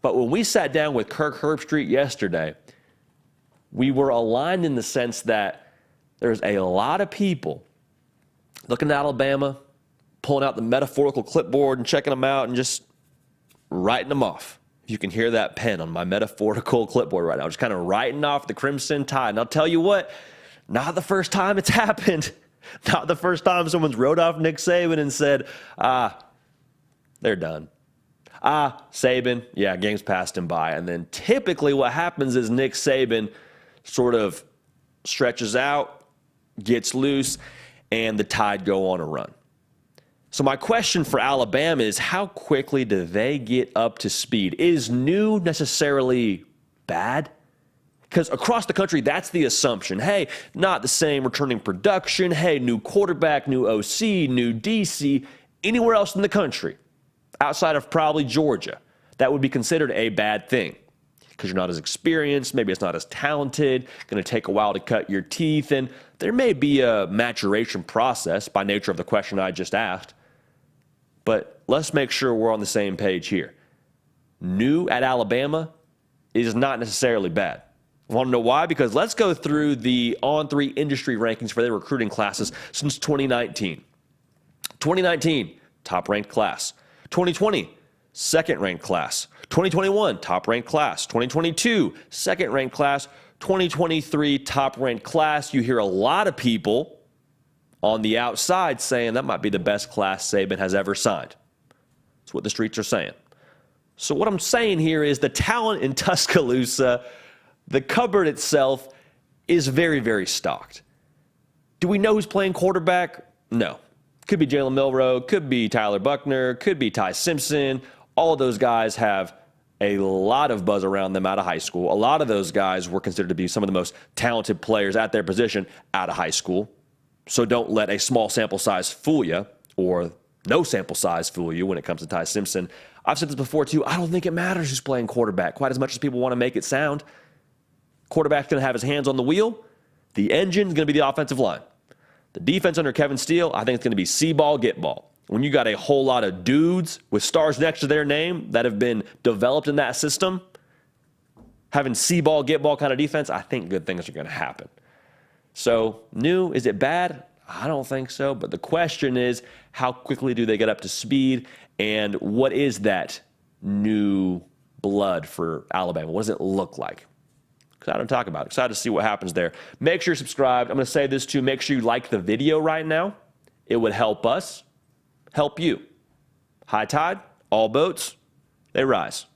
But when we sat down with Kirk Herbstreit yesterday, we were aligned in the sense that there's a lot of people looking at Alabama, pulling out the metaphorical clipboard and checking them out and just writing them off. You can hear that pen on my metaphorical clipboard right now, just kind of writing off the Crimson Tide. And I'll tell you what, not the first time it's happened. Not the first time someone's wrote off Nick Saban and said, they're done. Saban, yeah, game's passed him by. And then typically what happens is Nick Saban sort of stretches out, gets loose, and the Tide go on a run. So my question for Alabama is, how quickly do they get up to speed? Is new necessarily bad? Because across the country, that's the assumption. Hey, not the same returning production. Hey, new quarterback, new OC, new DC. Anywhere else in the country, outside of probably Georgia, that would be considered a bad thing. Because you're not as experienced, maybe it's not as talented, going to take a while to cut your teeth, and there may be a maturation process by nature of the question I just asked. But let's make sure we're on the same page here. New at Alabama is not necessarily bad. Want to know why? Because let's go through the On3 industry rankings for their recruiting classes since 2019. 2019, top-ranked class. 2020, second-ranked class. 2021, top-ranked class. 2022, second-ranked class. 2023, top-ranked class. You hear a lot of people on the outside saying that might be the best class Saban has ever signed. That's what the streets are saying. So what I'm saying here is the talent in Tuscaloosa, the cupboard itself, is very, very stocked. Do we know who's playing quarterback? No. Could be Jalen Milroe, could be Tyler Buckner, could be Ty Simpson. All of those guys have a lot of buzz around them out of high school. A lot of those guys were considered to be some of the most talented players at their position out of high school. So don't let a small sample size fool you, or no sample size fool you when it comes to Ty Simpson. I've said this before too, I don't think it matters who's playing quarterback quite as much as people want to make it sound. Quarterback's going to have his hands on the wheel. The engine's going to be the offensive line. The defense under Kevin Steele, I think it's going to be see ball, get ball. When you got a whole lot of dudes with stars next to their name that have been developed in that system, having see ball, get ball kind of defense, I think good things are going to happen. So new, is it bad? I don't think so. But the question is, how quickly do they get up to speed? And what is that new blood for Alabama? What does it look like? Excited to talk about it. Excited to see what happens there. Make sure you're subscribed. I'm going to say this too. Make sure you like the video right now. It would help us, help you. High tide, all boats, they rise.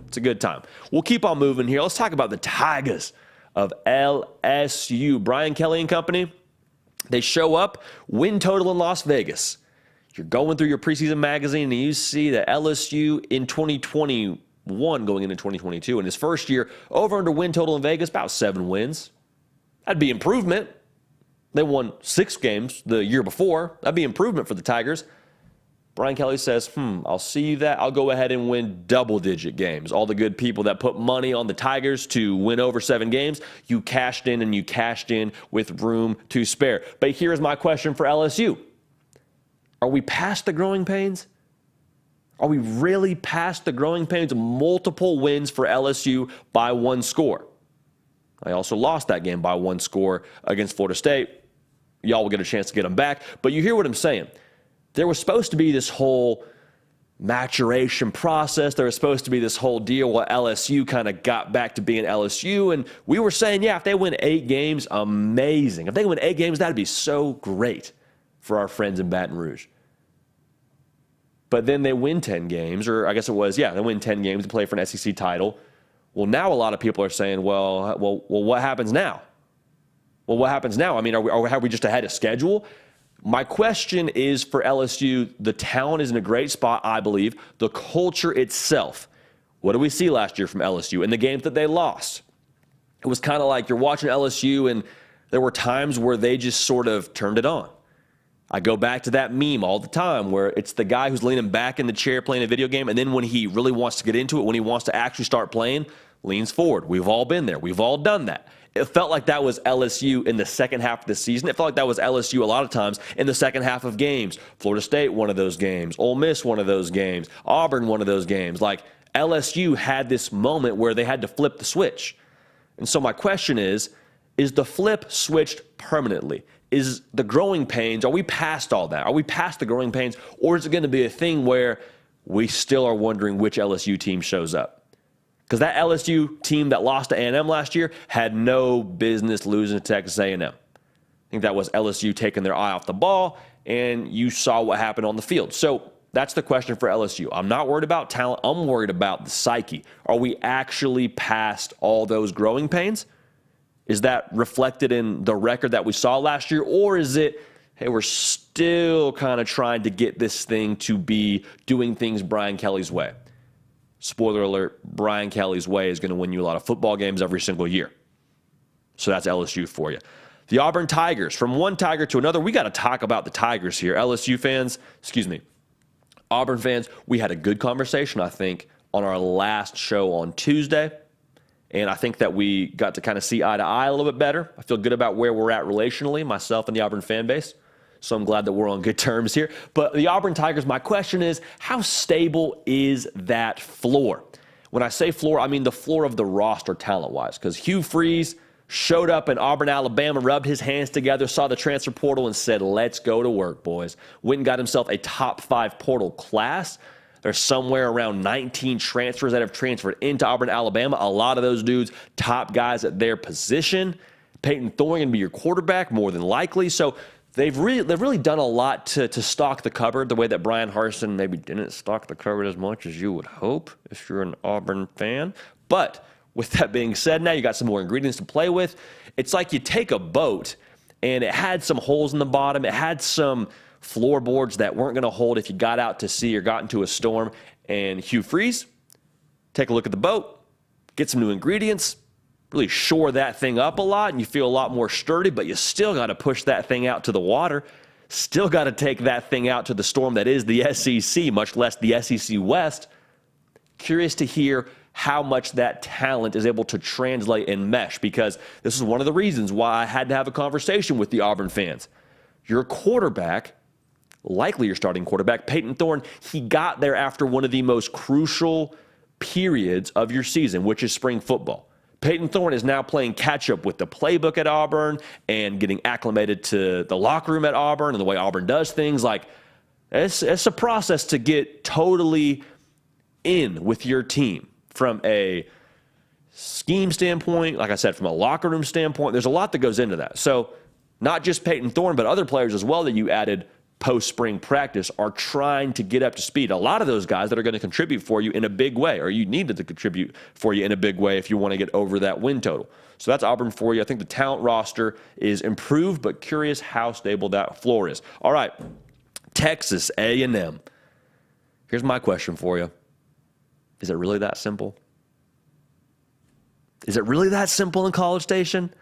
It's a good time. We'll keep on moving here. Let's talk about the Tigers of LSU. Brian Kelly and company, they show up, win total in Las Vegas. You're going through your preseason magazine and you see that LSU in 2021 going into 2022, in his first year, over under win total in Vegas, about 7 wins. That'd be improvement. They won 6 games the year before. That'd be improvement for the Tigers. Brian Kelly says, I'll see that. I'll go ahead and win double-digit games. All the good people that put money on the Tigers to win over 7 games, you cashed in, and you cashed in with room to spare. But here's my question for LSU. Are we past the growing pains? Are we really past the growing pains? Multiple wins for LSU by 1 score. I also lost that game by 1 score against Florida State. Y'all will get a chance to get them back. But you hear what I'm saying. There was supposed to be this whole maturation process. There was supposed to be this whole deal where LSU kind of got back to being LSU. And we were saying, yeah, if they win 8 games, amazing. If they win 8 games, that'd be so great for our friends in Baton Rouge. But then they win 10 games, or I guess it was, they win 10 games to play for an SEC title. Well, now a lot of people are saying, well, what happens now? Well, what happens now? I mean, are we just ahead of schedule? My question is for LSU, the talent is in a great spot, I believe. The culture itself, what did we see last year from LSU in the games that they lost? It was kind of like you're watching LSU, and there were times where they just sort of turned it on. I go back to that meme all the time where it's the guy who's leaning back in the chair playing a video game, and then when he really wants to get into it, when he wants to actually start playing, leans forward. We've all been there. We've all done that. It felt like that was LSU in the second half of the season. It felt like that was LSU a lot of times in the second half of games. Florida State, one of those games. Ole Miss, one of those games. Auburn, one of those games. Like, LSU had this moment where they had to flip the switch. And so my question is the flip switched permanently? Is the growing pains, are we past all that? Are we past the growing pains? Or is it going to be a thing where we still are wondering which LSU team shows up? Because that LSU team that lost to A&M last year had no business losing to Texas A&M. I think that was LSU taking their eye off the ball, and you saw what happened on the field. So that's the question for LSU. I'm not worried about talent. I'm worried about the psyche. Are we actually past all those growing pains? Is that reflected in the record that we saw last year? Or is it, hey, we're still kind of trying to get this thing to be doing things Brian Kelly's way? Spoiler alert, Brian Kelly's way is going to win you a lot of football games every single year. So that's LSU for you. The Auburn Tigers, from one Tiger to another, we got to talk about the Tigers here. LSU fans, Auburn fans, we had a good conversation, I think, on our last show on Tuesday. And I think that we got to kind of see eye to eye a little bit better. I feel good about where we're at relationally, myself and the Auburn fan base. So I'm glad that we're on good terms here. But the Auburn Tigers, my question is, how stable is that floor? When I say floor, I mean the floor of the roster talent-wise. Because Hugh Freeze showed up in Auburn, Alabama, rubbed his hands together, saw the transfer portal, and said, let's go to work, boys. Went and got himself a top 5 portal class. There's somewhere around 19 transfers that have transferred into Auburn, Alabama. A lot of those dudes, top guys at their position. Peyton Thorne going to be your quarterback, more than likely. So they've really done a lot to stock the cupboard the way that Brian Harsin maybe didn't stock the cupboard as much as you would hope if you're an Auburn fan. But with that being said, now you got some more ingredients to play with. It's like you take a boat, and it had some holes in the bottom. It had some floorboards that weren't going to hold if you got out to sea or got into a storm. And Hugh Freeze, take a look at the boat, get some new ingredients, really shore that thing up a lot, and you feel a lot more sturdy, but you still got to push that thing out to the water. Still got to take that thing out to the storm that is the SEC, much less the SEC West. Curious to hear how much that talent is able to translate and mesh, because this is one of the reasons why I had to have a conversation with the Auburn fans. Your quarterback, likely your starting quarterback, Peyton Thorne, he got there after one of the most crucial periods of your season, which is spring football. Peyton Thorne is now playing catch-up with the playbook at Auburn and getting acclimated to the locker room at Auburn and the way Auburn does things. Like, it's a process to get totally in with your team from a scheme standpoint, like I said, from a locker room standpoint. There's a lot that goes into that. So not just Peyton Thorne, but other players as well that you added post-spring practice are trying to get up to speed. A lot of those guys that are going to contribute for you in a big way, or you needed to contribute for you in a big way if you want to get over that win total. So that's Auburn for you. I think the talent roster is improved, but curious how stable that floor is. All right, Texas A&M. Here's my question for you. Is it really that simple? Is it really that simple in College Station?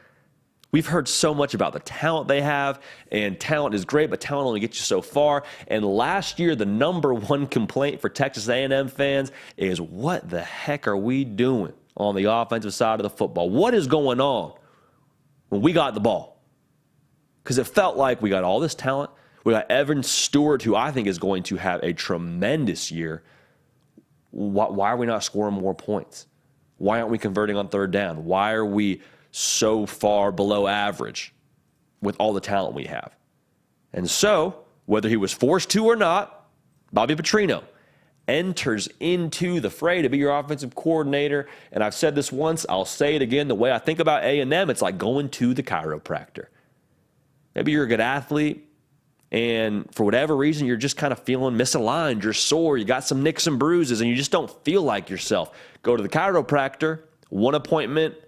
We've heard so much about the talent they have, and talent is great, but talent only gets you so far. And last year, the number one complaint for Texas A&M fans is, what the heck are we doing on the offensive side of the football? What is going on when we got the ball? Because it felt like we got all this talent. We got Evan Stewart, who I think is going to have a tremendous year. Why are we not scoring more points? Why aren't we converting on third down? Why are we so far below average with all the talent we have? And so, whether he was forced to or not, Bobby Petrino enters into the fray to be your offensive coordinator. And I've said this once, I'll say it again. The way I think about A&M, it's like going to the chiropractor. Maybe you're a good athlete, and for whatever reason, you're just kind of feeling misaligned, you're sore, you got some nicks and bruises, and you just don't feel like yourself. Go to the chiropractor, one appointment, a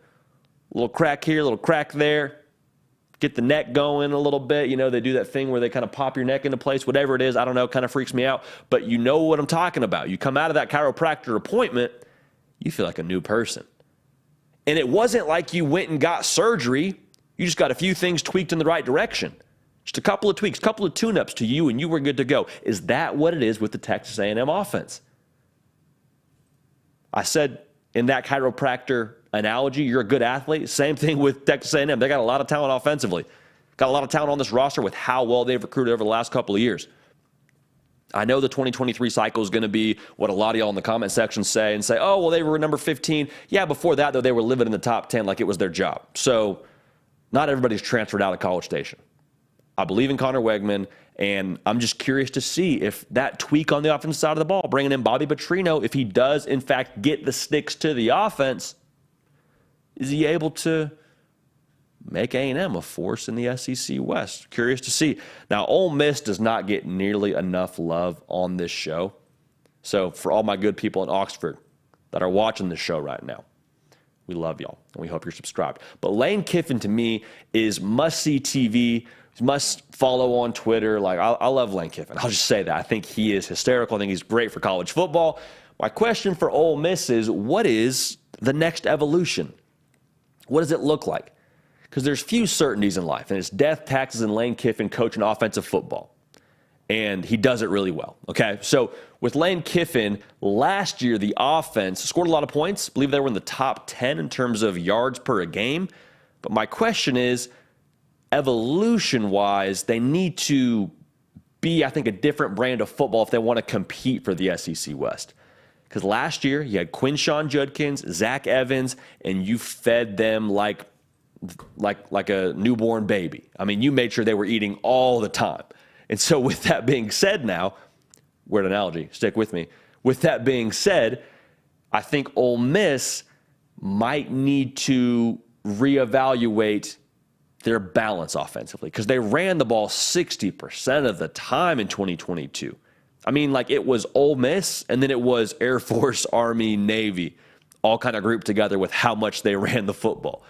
little crack here, a little crack there, get the neck going a little bit. You know, they do that thing where they kind of pop your neck into place, whatever it is. I don't know, kind of freaks me out. But you know what I'm talking about. You come out of that chiropractor appointment, you feel like a new person. And it wasn't like you went and got surgery. You just got a few things tweaked in the right direction. Just a couple of tweaks, a couple of tune-ups to you, and you were good to go. Is that what it is with the Texas A&M offense? I said in that chiropractor analogy, you're a good athlete. Same thing with Texas A&M. They got a lot of talent offensively. Got a lot of talent on this roster with how well they've recruited over the last couple of years. I know the 2023 cycle is going to be what a lot of y'all in the comment section say, oh, well, they were number 15. Yeah, before that, though, they were living in the top 10 like it was their job. So not everybody's transferred out of College Station. I believe in Connor Wegman, and I'm just curious to see if that tweak on the offensive side of the ball, bringing in Bobby Petrino, if he does, in fact, get the sticks to the offense, is he able to make A&M a force in the SEC West? Curious to see. Now, Ole Miss does not get nearly enough love on this show. So for all my good people in Oxford that are watching this show right now, we love y'all, and we hope you're subscribed. But Lane Kiffin, to me, is must-see TV, must follow on Twitter. Like, I love Lane Kiffin. I'll just say that. I think he is hysterical. I think he's great for college football. My question for Ole Miss is, what is the next evolution? What does it look like? Because there's few certainties in life, and it's death, taxes, and Lane Kiffin coaching offensive football. And he does it really well, okay? So with Lane Kiffin, last year the offense scored a lot of points. I believe they were in the top 10 in terms of yards per game. But my question is, evolution-wise, they need to be, I think, a different brand of football if they want to compete for the SEC West. Because last year, you had Quinshawn Judkins, Zach Evans, and you fed them like a newborn baby. I mean, you made sure they were eating all the time. And so with that being said now, weird analogy, stick with me. With that being said, I think Ole Miss might need to reevaluate their balance offensively, because they ran the ball 60% of the time in 2022. I mean, like, it was Ole Miss, and then it was Air Force, Army, Navy, all kind of grouped together with how much they ran the football.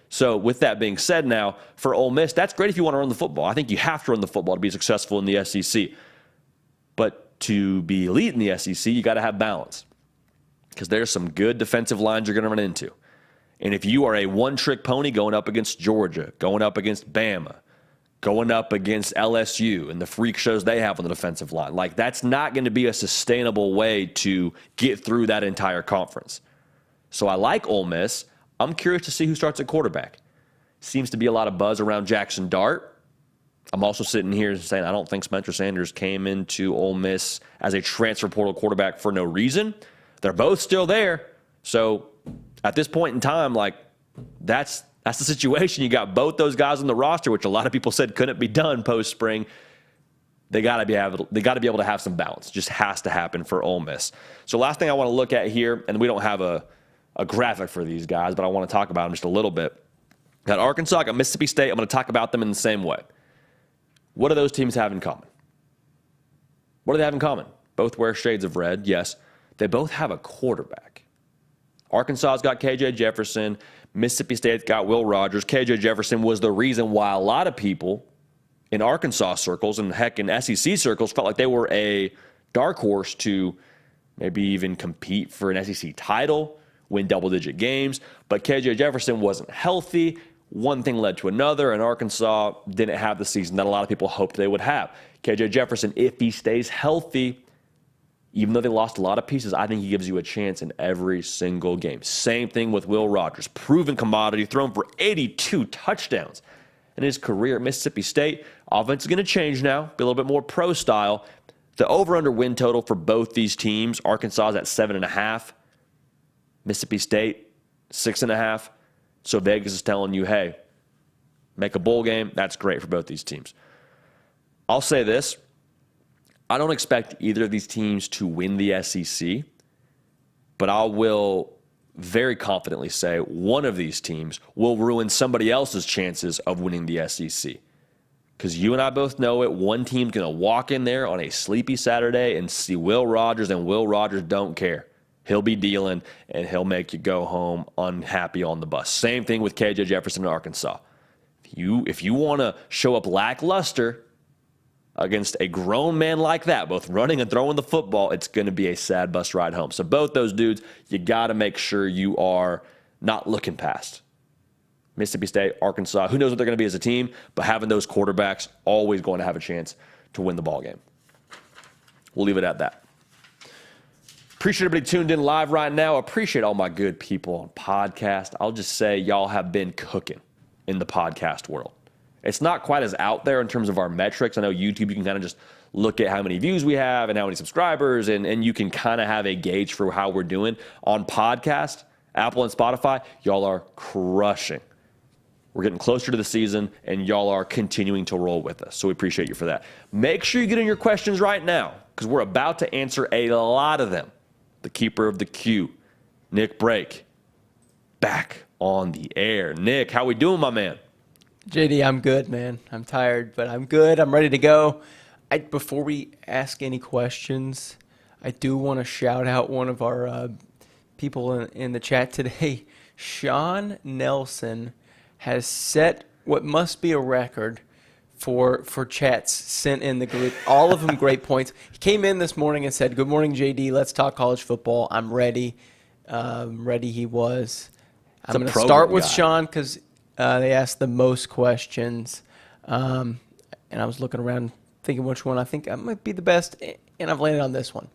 So with that being said now, for Ole Miss, that's great if you want to run the football. I think you have to run the football to be successful in the SEC. But to be elite in the SEC, you got to have balance, because there's some good defensive lines you're going to run into. And if you are a one-trick pony going up against Georgia, going up against Bama, going up against LSU and the freak shows they have on the defensive line, like, that's not going to be a sustainable way to get through that entire conference. So I like Ole Miss. I'm curious to see who starts at quarterback. Seems to be a lot of buzz around Jackson Dart. I'm also sitting here saying I don't think Spencer Sanders came into Ole Miss as a transfer portal quarterback for no reason. They're both still there. So at this point in time, like, that's the situation. You got both those guys on the roster, which a lot of people said couldn't be done post-spring. They got to be able to have some balance. Just has to happen for Ole Miss. So last thing I want to look at here, and we don't have a graphic for these guys, but I want to talk about them just a little bit. Got Arkansas, got Mississippi State. I'm going to talk about them in the same way. What do those teams have in common? What do they have in common? Both wear shades of red, yes. They both have a quarterback. Arkansas's got KJ Jefferson. Mississippi State's got Will Rogers. KJ Jefferson was the reason why a lot of people in Arkansas circles and heck in SEC circles felt like they were a dark horse to maybe even compete for an SEC title, win double-digit games. But KJ Jefferson wasn't healthy, one thing led to another, and Arkansas didn't have the season that a lot of people hoped they would have. KJ Jefferson, if he stays healthy, even though they lost a lot of pieces, I think he gives you a chance in every single game. Same thing with Will Rogers. Proven commodity, thrown for 82 touchdowns in his career at Mississippi State. Offense is going to change now, be a little bit more pro style. The over-under win total for both these teams, Arkansas is at 7.5. Mississippi State, 6.5. So Vegas is telling you, hey, make a bowl game. That's great for both these teams. I'll say this. I don't expect either of these teams to win the SEC, but I will very confidently say one of these teams will ruin somebody else's chances of winning the SEC. Because you and I both know it, one team's going to walk in there on a sleepy Saturday and see Will Rogers, and Will Rogers don't care. He'll be dealing, and he'll make you go home unhappy on the bus. Same thing with KJ Jefferson in Arkansas. If you want to show up lackluster against a grown man like that, both running and throwing the football, it's going to be a sad bus ride home. So both those dudes, you got to make sure you are not looking past. Mississippi State, Arkansas, who knows what they're going to be as a team, but having those quarterbacks, always going to have a chance to win the ball game. We'll leave it at that. Appreciate everybody tuned in live right now. Appreciate all my good people on podcast. I'll just say y'all have been cooking in the podcast world. It's not quite as out there in terms of our metrics. I know YouTube, you can kind of just look at how many views we have and how many subscribers, and you can kind of have a gauge for how we're doing. On podcast, Apple and Spotify, y'all are crushing. We're getting closer to the season, and y'all are continuing to roll with us. So we appreciate you for that. Make sure you get in your questions right now, because we're about to answer a lot of them. The keeper of the queue, Nick Brake, back on the air. Nick, how we doing, my man? JD, I'm good, man. I'm tired, but I'm good. I'm ready to go. Before we ask any questions, I do want to shout out one of our people in the chat today. Sean Nelson has set what must be a record for chats sent in the group. All of them great points. He came in this morning and said, "Good morning, JD. Let's talk college football. I'm ready." Ready he was. I'm going to start with Sean because they asked the most questions. And I was looking around thinking which one I think might be the best, and I've landed on this one.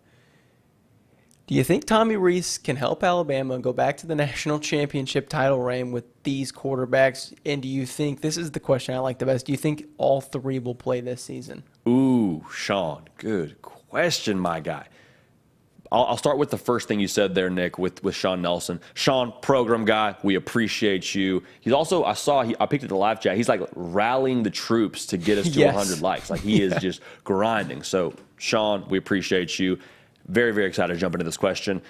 Do you think Tommy Rees can help Alabama go back to the national championship title reign with these quarterbacks? And do you think, this is the question I like the best, do you think all three will play this season? Ooh, Sean, good question, my guy. I'll start with the first thing you said there, Nick, with Sean Nelson. Sean, program guy, we appreciate you. He's also, I picked at the live chat, he's like rallying the troops to get us to 100 likes. Like he is just grinding. So, Sean, we appreciate you. Very, very excited to jump into this question.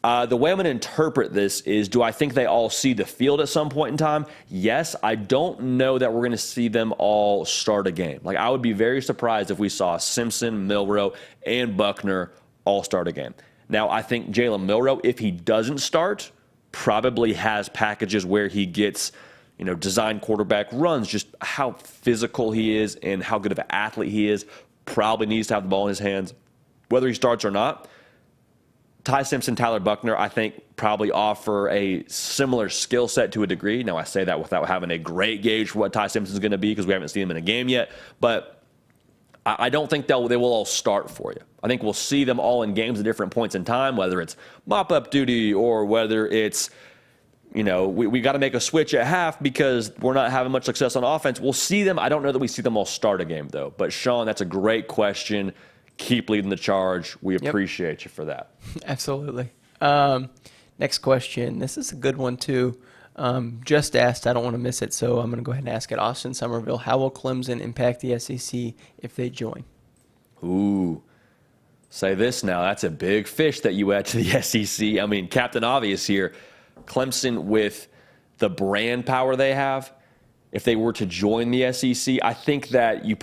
The way I'm going to interpret this is, do I think they all see the field at some point in time? Yes. I don't know that we're going to see them all start a game. Like, I would be very surprised if we saw Simpson, Milroe, and Buckner all start a game. Now, I think Jalen Milroe, if he doesn't start, probably has packages where he gets, design quarterback runs, just how physical he is and how good of an athlete he is. Probably needs to have the ball in his hands, whether he starts or not. Ty Simpson, Tyler Buckner, I think probably offer a similar skill set to a degree. Now, I say that without having a great gauge for what Ty Simpson's going to be because we haven't seen him in a game yet. But I don't think they will all start for you. I think we'll see them all in games at different points in time, whether it's mop-up duty or whether it's, we got to make a switch at half because we're not having much success on offense. We'll see them. I don't know that we see them all start a game, though. But, Sean, that's a great question. Keep leading the charge. We appreciate you for that. Absolutely. Next question. This is a good one, too. Just asked. I don't want to miss it, so I'm going to go ahead and ask it. Austin Somerville, how will Clemson impact the SEC if they join? Ooh. Say this now. That's a big fish that you add to the SEC. I mean, Captain Obvious here. Clemson, with the brand power they have, if they were to join the SEC, I think that you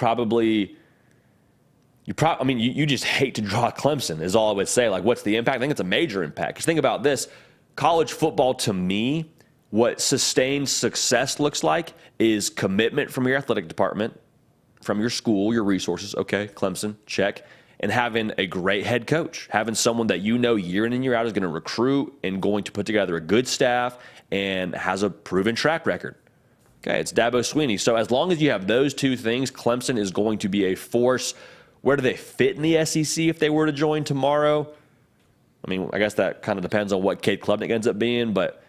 just hate to draw Clemson is all I would say. Like, what's the impact? I think it's a major impact. Because think about this. College football, to me, what sustained success looks like is commitment from your athletic department, from your school, your resources. Okay, Clemson, check. And having a great head coach, having someone that year in and year out is going to recruit and going to put together a good staff and has a proven track record. Okay, it's Dabo Swinney. So as long as you have those two things, Clemson is going to be a force. Where do they fit in the SEC if they were to join tomorrow? I mean, I guess that kind of depends on what Cade Klubnik ends up being, but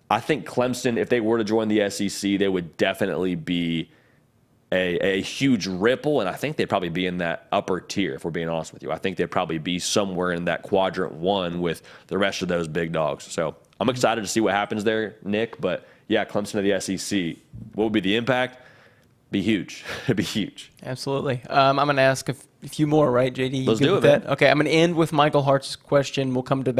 I think Clemson, if they were to join the SEC, they would definitely be a huge ripple, and I think they'd probably be in that upper tier, if we're being honest with you. I think they'd probably be somewhere in that quadrant 1 with the rest of those big dogs. So I'm excited to see what happens there, Nick, but yeah, Clemson to the SEC. What would be the impact? Be huge. It'd be huge. Absolutely. I'm going to ask a few more, right, JD? Let's do it, man. Okay, I'm going to end with Michael Hart's question. We'll come to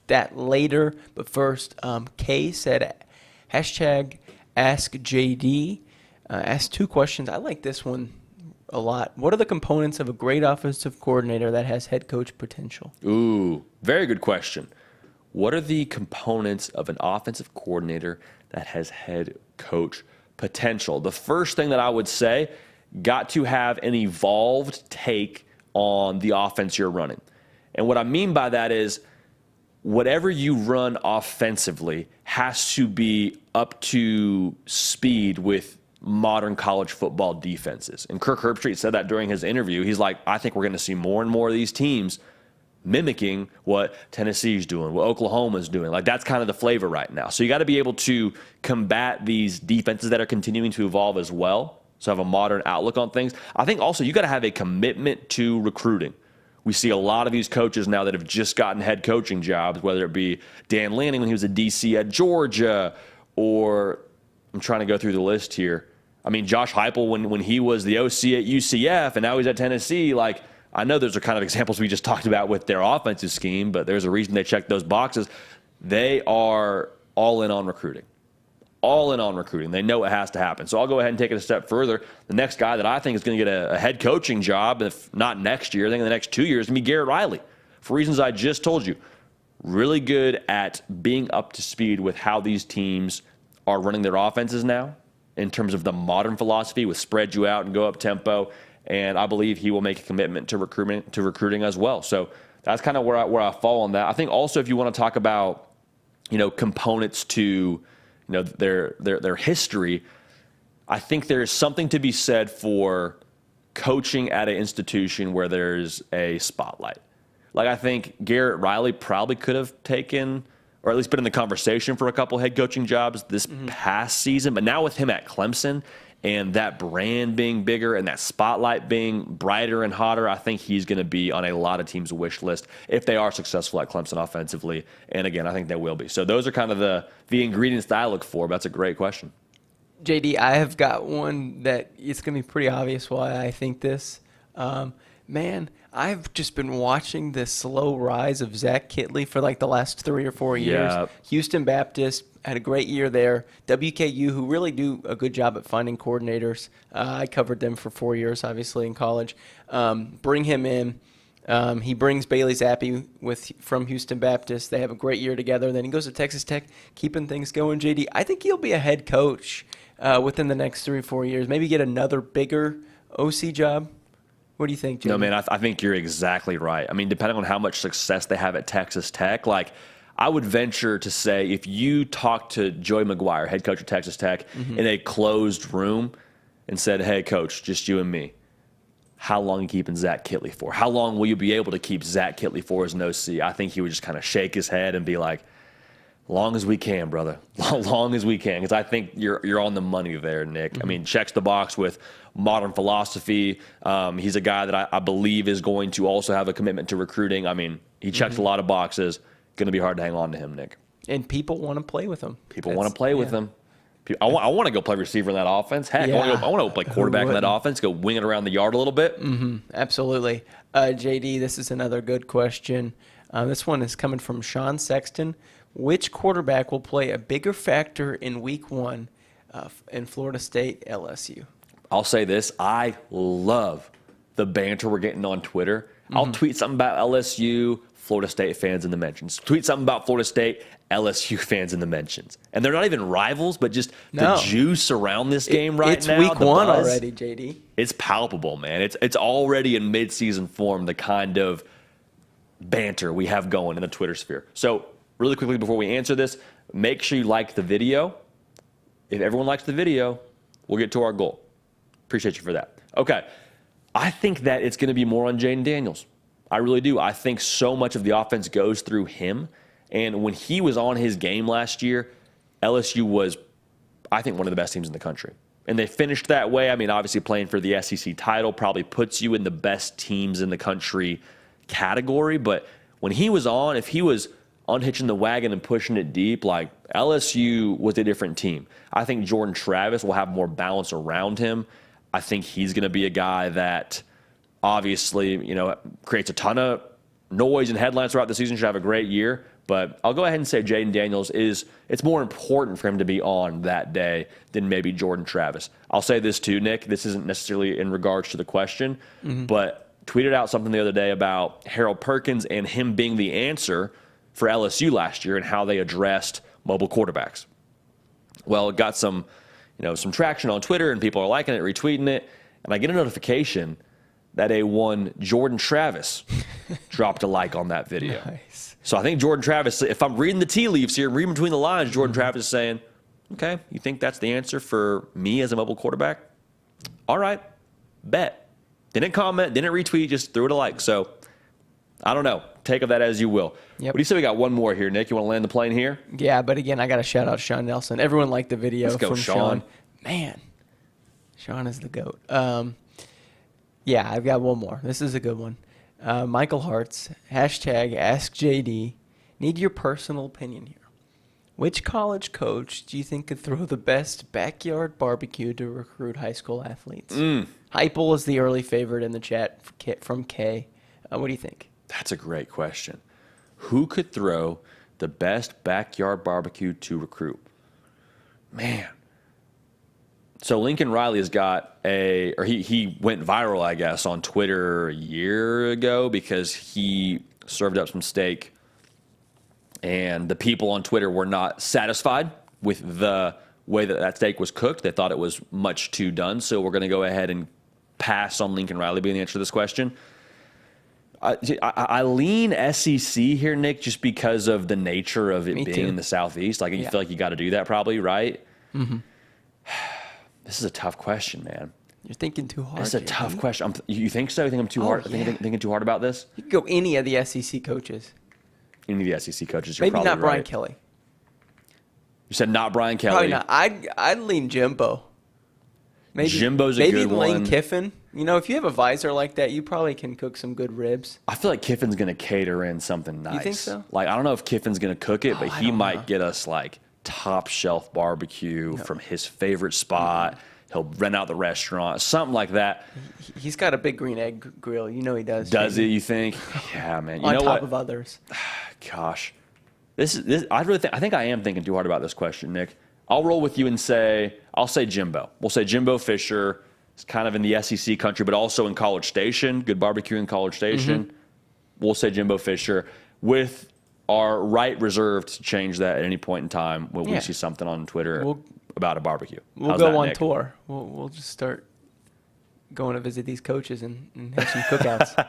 that later. But first, Kay said, hashtag ask JD. Asked 2 questions. I like this one a lot. What are the components of a great offensive coordinator that has head coach potential? Ooh, very good question. What are the components of an offensive coordinator that has head coach potential? The first thing that I would say, got to have an evolved take on the offense you're running. And what I mean by that is whatever you run offensively has to be up to speed with modern college football defenses. And Kirk Herbstreit said that during his interview. He's like, I think we're going to see more and more of these teams mimicking what Tennessee's doing, what Oklahoma's doing. Like, that's kind of the flavor right now. So you got to be able to combat these defenses that are continuing to evolve as well. So have a modern outlook on things. I think also you got to have a commitment to recruiting. We see a lot of these coaches now that have just gotten head coaching jobs, whether it be Dan Lanning when he was a DC at Georgia, or I'm trying to go through the list here. I mean, Josh Heupel when he was the OC at UCF and now he's at Tennessee. Like, I know those are kind of examples we just talked about with their offensive scheme, but there's a reason they check those boxes. They are all in on recruiting. All in on recruiting. They know it has to happen. So I'll go ahead and take it a step further. The next guy that I think is going to get a head coaching job, if not next year, I think in the next 2 years, is going to be Garrett Riley. For reasons I just told you. Really good at being up to speed with how these teams are running their offenses now in terms of the modern philosophy with spread you out and go up tempo. And I believe he will make a commitment to recruiting as well. So that's kind of where I fall on that. I think also if you want to talk about, components to, their history, I think there's something to be said for coaching at an institution where there's a spotlight. Like, I think Garrett Riley probably could have taken, or at least been in the conversation for a couple head coaching jobs this past season. But now with him at Clemson and that brand being bigger and that spotlight being brighter and hotter, I think he's going to be on a lot of teams' wish list if they are successful at Clemson offensively. And again, I think they will be. So those are kind of the ingredients that I look for. But that's a great question. JD, I have got one that it's going to be pretty obvious why I think this. Man, I've just been watching this slow rise of Zach Kittley for like the last 3 or 4 years. Yep. Houston Baptist had a great year there. WKU, who really do a good job at finding coordinators. I covered them for 4 years, obviously, in college. Bring him in. He brings Bailey Zappi from Houston Baptist. They have a great year together. Then he goes to Texas Tech, keeping things going, JD. I think he'll be a head coach within the next 3 or 4 years. Maybe get another bigger OC job. What do you think, JD? No, man, I think you're exactly right. I mean, depending on how much success they have at Texas Tech, like, I would venture to say if you talk to Joey McGuire, head coach of Texas Tech, in a closed room and said, hey, coach, just you and me, how long are you keeping Zach Kittley for? How long will you be able to keep Zach Kittley for as an OC? I think he would just kind of shake his head and be like, long as we can, brother. Long as we can. Because I think you're on the money there, Nick. I mean, checks the box with modern philosophy. He's a guy that I believe is going to also have a commitment to recruiting. I mean, he checks a lot of boxes. Going to be hard to hang on to him, Nick. And people want to play with him. People want to play with him. I want to go play receiver in that offense. Heck, I want to go play quarterback in that offense, go wing it around the yard a little bit. Absolutely. JD, this is another good question. This one is coming from Sean Sexton. Which quarterback will play a bigger factor in week 1 in Florida State LSU? I'll say this. I love the banter we're getting on Twitter. I'll tweet something about LSU, Florida State fans in the mentions. Tweet something about Florida State, LSU fans in the mentions. And they're not even rivals, but just the juice around this game now. It's week 1 already, JD. It's palpable, man. It's already in midseason form, the kind of banter we have going in the Twitter sphere. So really quickly before we answer this, make sure you like the video. If everyone likes the video, We'll get to our goal. Appreciate you for that. Okay. I think that it's going to be more on Jaden Daniels. I really do. I think so much of the offense goes through him. And when he was on his game last year, LSU was, I think, one of the best teams in the country. And they finished that way. I mean, obviously playing for the SEC title probably puts you in the best teams in the country category. But when he was on, if he was unhitching the wagon and pushing it deep, like LSU was a different team. I think Jordan Travis will have more balance around him. I think he's going to be a guy that obviously, creates a ton of noise and headlines throughout the season, should have a great year. But I'll go ahead and say Jaden Daniels it's more important for him to be on that day than maybe Jordan Travis. I'll say this too, Nick. This isn't necessarily in regards to the question, but tweeted out something the other day about Harold Perkins and him being the answer for LSU last year and how they addressed mobile quarterbacks. Well, it got some traction on Twitter, and people are liking it, retweeting it, and I get a notification that one Jordan Travis dropped a like on that video. Nice. So I think Jordan Travis, if I'm reading the tea leaves here, reading between the lines, Jordan Travis is saying, okay, you think that's the answer for me as a mobile quarterback? All right, bet. Didn't comment, didn't retweet, just threw it a like. So I don't know. Take of that as you will. Yep. What do you say we got one more here, Nick? You want to land the plane here? Yeah, but again, I got to shout out Sean Nelson. Everyone liked the video Let's go, from Sean. Man, Sean is the GOAT. Yeah, I've got one more. This is a good one. Michael Hartz, #AskJD. Need your personal opinion here. Which college coach do you think could throw the best backyard barbecue to recruit high school athletes? Heupel is the early favorite in the chat from K. What do you think? That's a great question. Who could throw the best backyard barbecue to recruit? Man. So Lincoln Riley has got he went viral, I guess, on Twitter a year ago because he served up some steak and the people on Twitter were not satisfied with the way that steak was cooked. They thought it was much too done. So we're going to go ahead and pass on Lincoln Riley being the answer to this question. I lean SEC here, Nick, just because of the nature of it being in the Southeast. Like, you feel like you got to do that probably, right? Mm-hmm. This is a tough question, man. You're thinking too hard. It's a tough question. You think so? You think I'm too hard? Yeah. Thinking too hard about this? You could go any of the SEC coaches. Any of the SEC coaches, you're Maybe probably not Brian right. Kelly. You said not Brian Probably Kelly. not. I'd lean Jimbo. Maybe Jimbo's a maybe good Lane one. Kiffin. If you have a visor like that, you probably can cook some good ribs. I feel like Kiffin's going to cater in something nice. You think so? Like, I don't know if Kiffin's going to cook it, but I he don't might know. get us, like, top shelf barbecue from his favorite spot. He'll rent out the restaurant, something like that. He's got a big green egg grill. You know he does. Does he, you think? Yeah, man. You On know top what? of others. Gosh. I think I am thinking too hard about this question, Nick. I'll roll with you and I'll say Jimbo. We'll say Jimbo Fisher. It's kind of in the SEC country, but also in College Station. Good barbecue in College Station. We'll say Jimbo Fisher with our right reserved to change that at any point in time when we see something on Twitter about a barbecue. We'll How's go that, on Nick? tour. We'll just start going to visit these coaches and have some cookouts.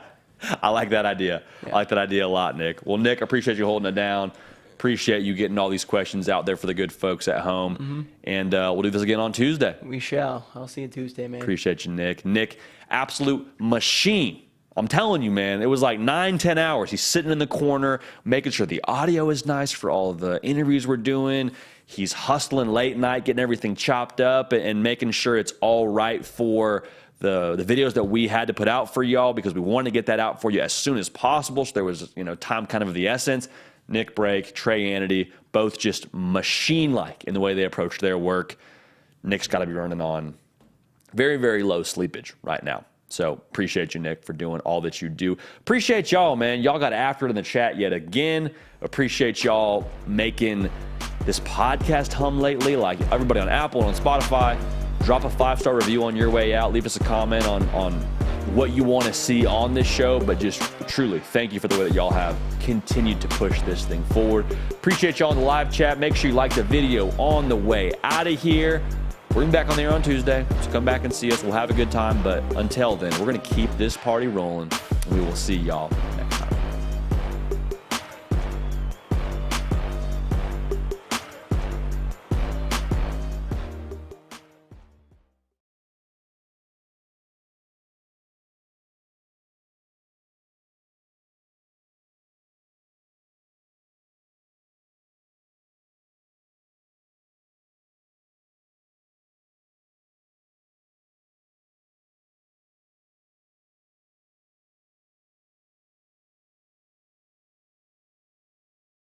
I like that idea. Yeah. I like that idea a lot, Nick. Well, Nick, I appreciate you holding it down. Appreciate you getting all these questions out there for the good folks at home. And we'll do this again on Tuesday. We shall. I'll see you Tuesday, man. Appreciate you, Nick. Nick, absolute machine. I'm telling you, man, it was like 9-10 hours. He's sitting in the corner, making sure the audio is nice for all of the interviews we're doing. He's hustling late night, getting everything chopped up and making sure it's all right for the videos that we had to put out for y'all because we wanted to get that out for you as soon as possible. So there was, time kind of the essence. Nick Brake, Trey Annity, both just machine-like in the way they approach their work. Nick's got to be running on very, very low sleepage right now. So appreciate you, Nick, for doing all that you do. Appreciate y'all, man. Y'all got after it in the chat yet again. Appreciate y'all making this podcast hum lately. Like everybody on Apple and on Spotify, drop a 5-star review on your way out. Leave us a comment on what you want to see on this show. But just truly, thank you for the way that y'all have continued to push this thing forward. Appreciate y'all in the live chat. Make sure you like the video on the way out of here. We're going to be back on the air on Tuesday. So come back and see us. We'll have a good time. But until then, we're going to keep this party rolling. We will see y'all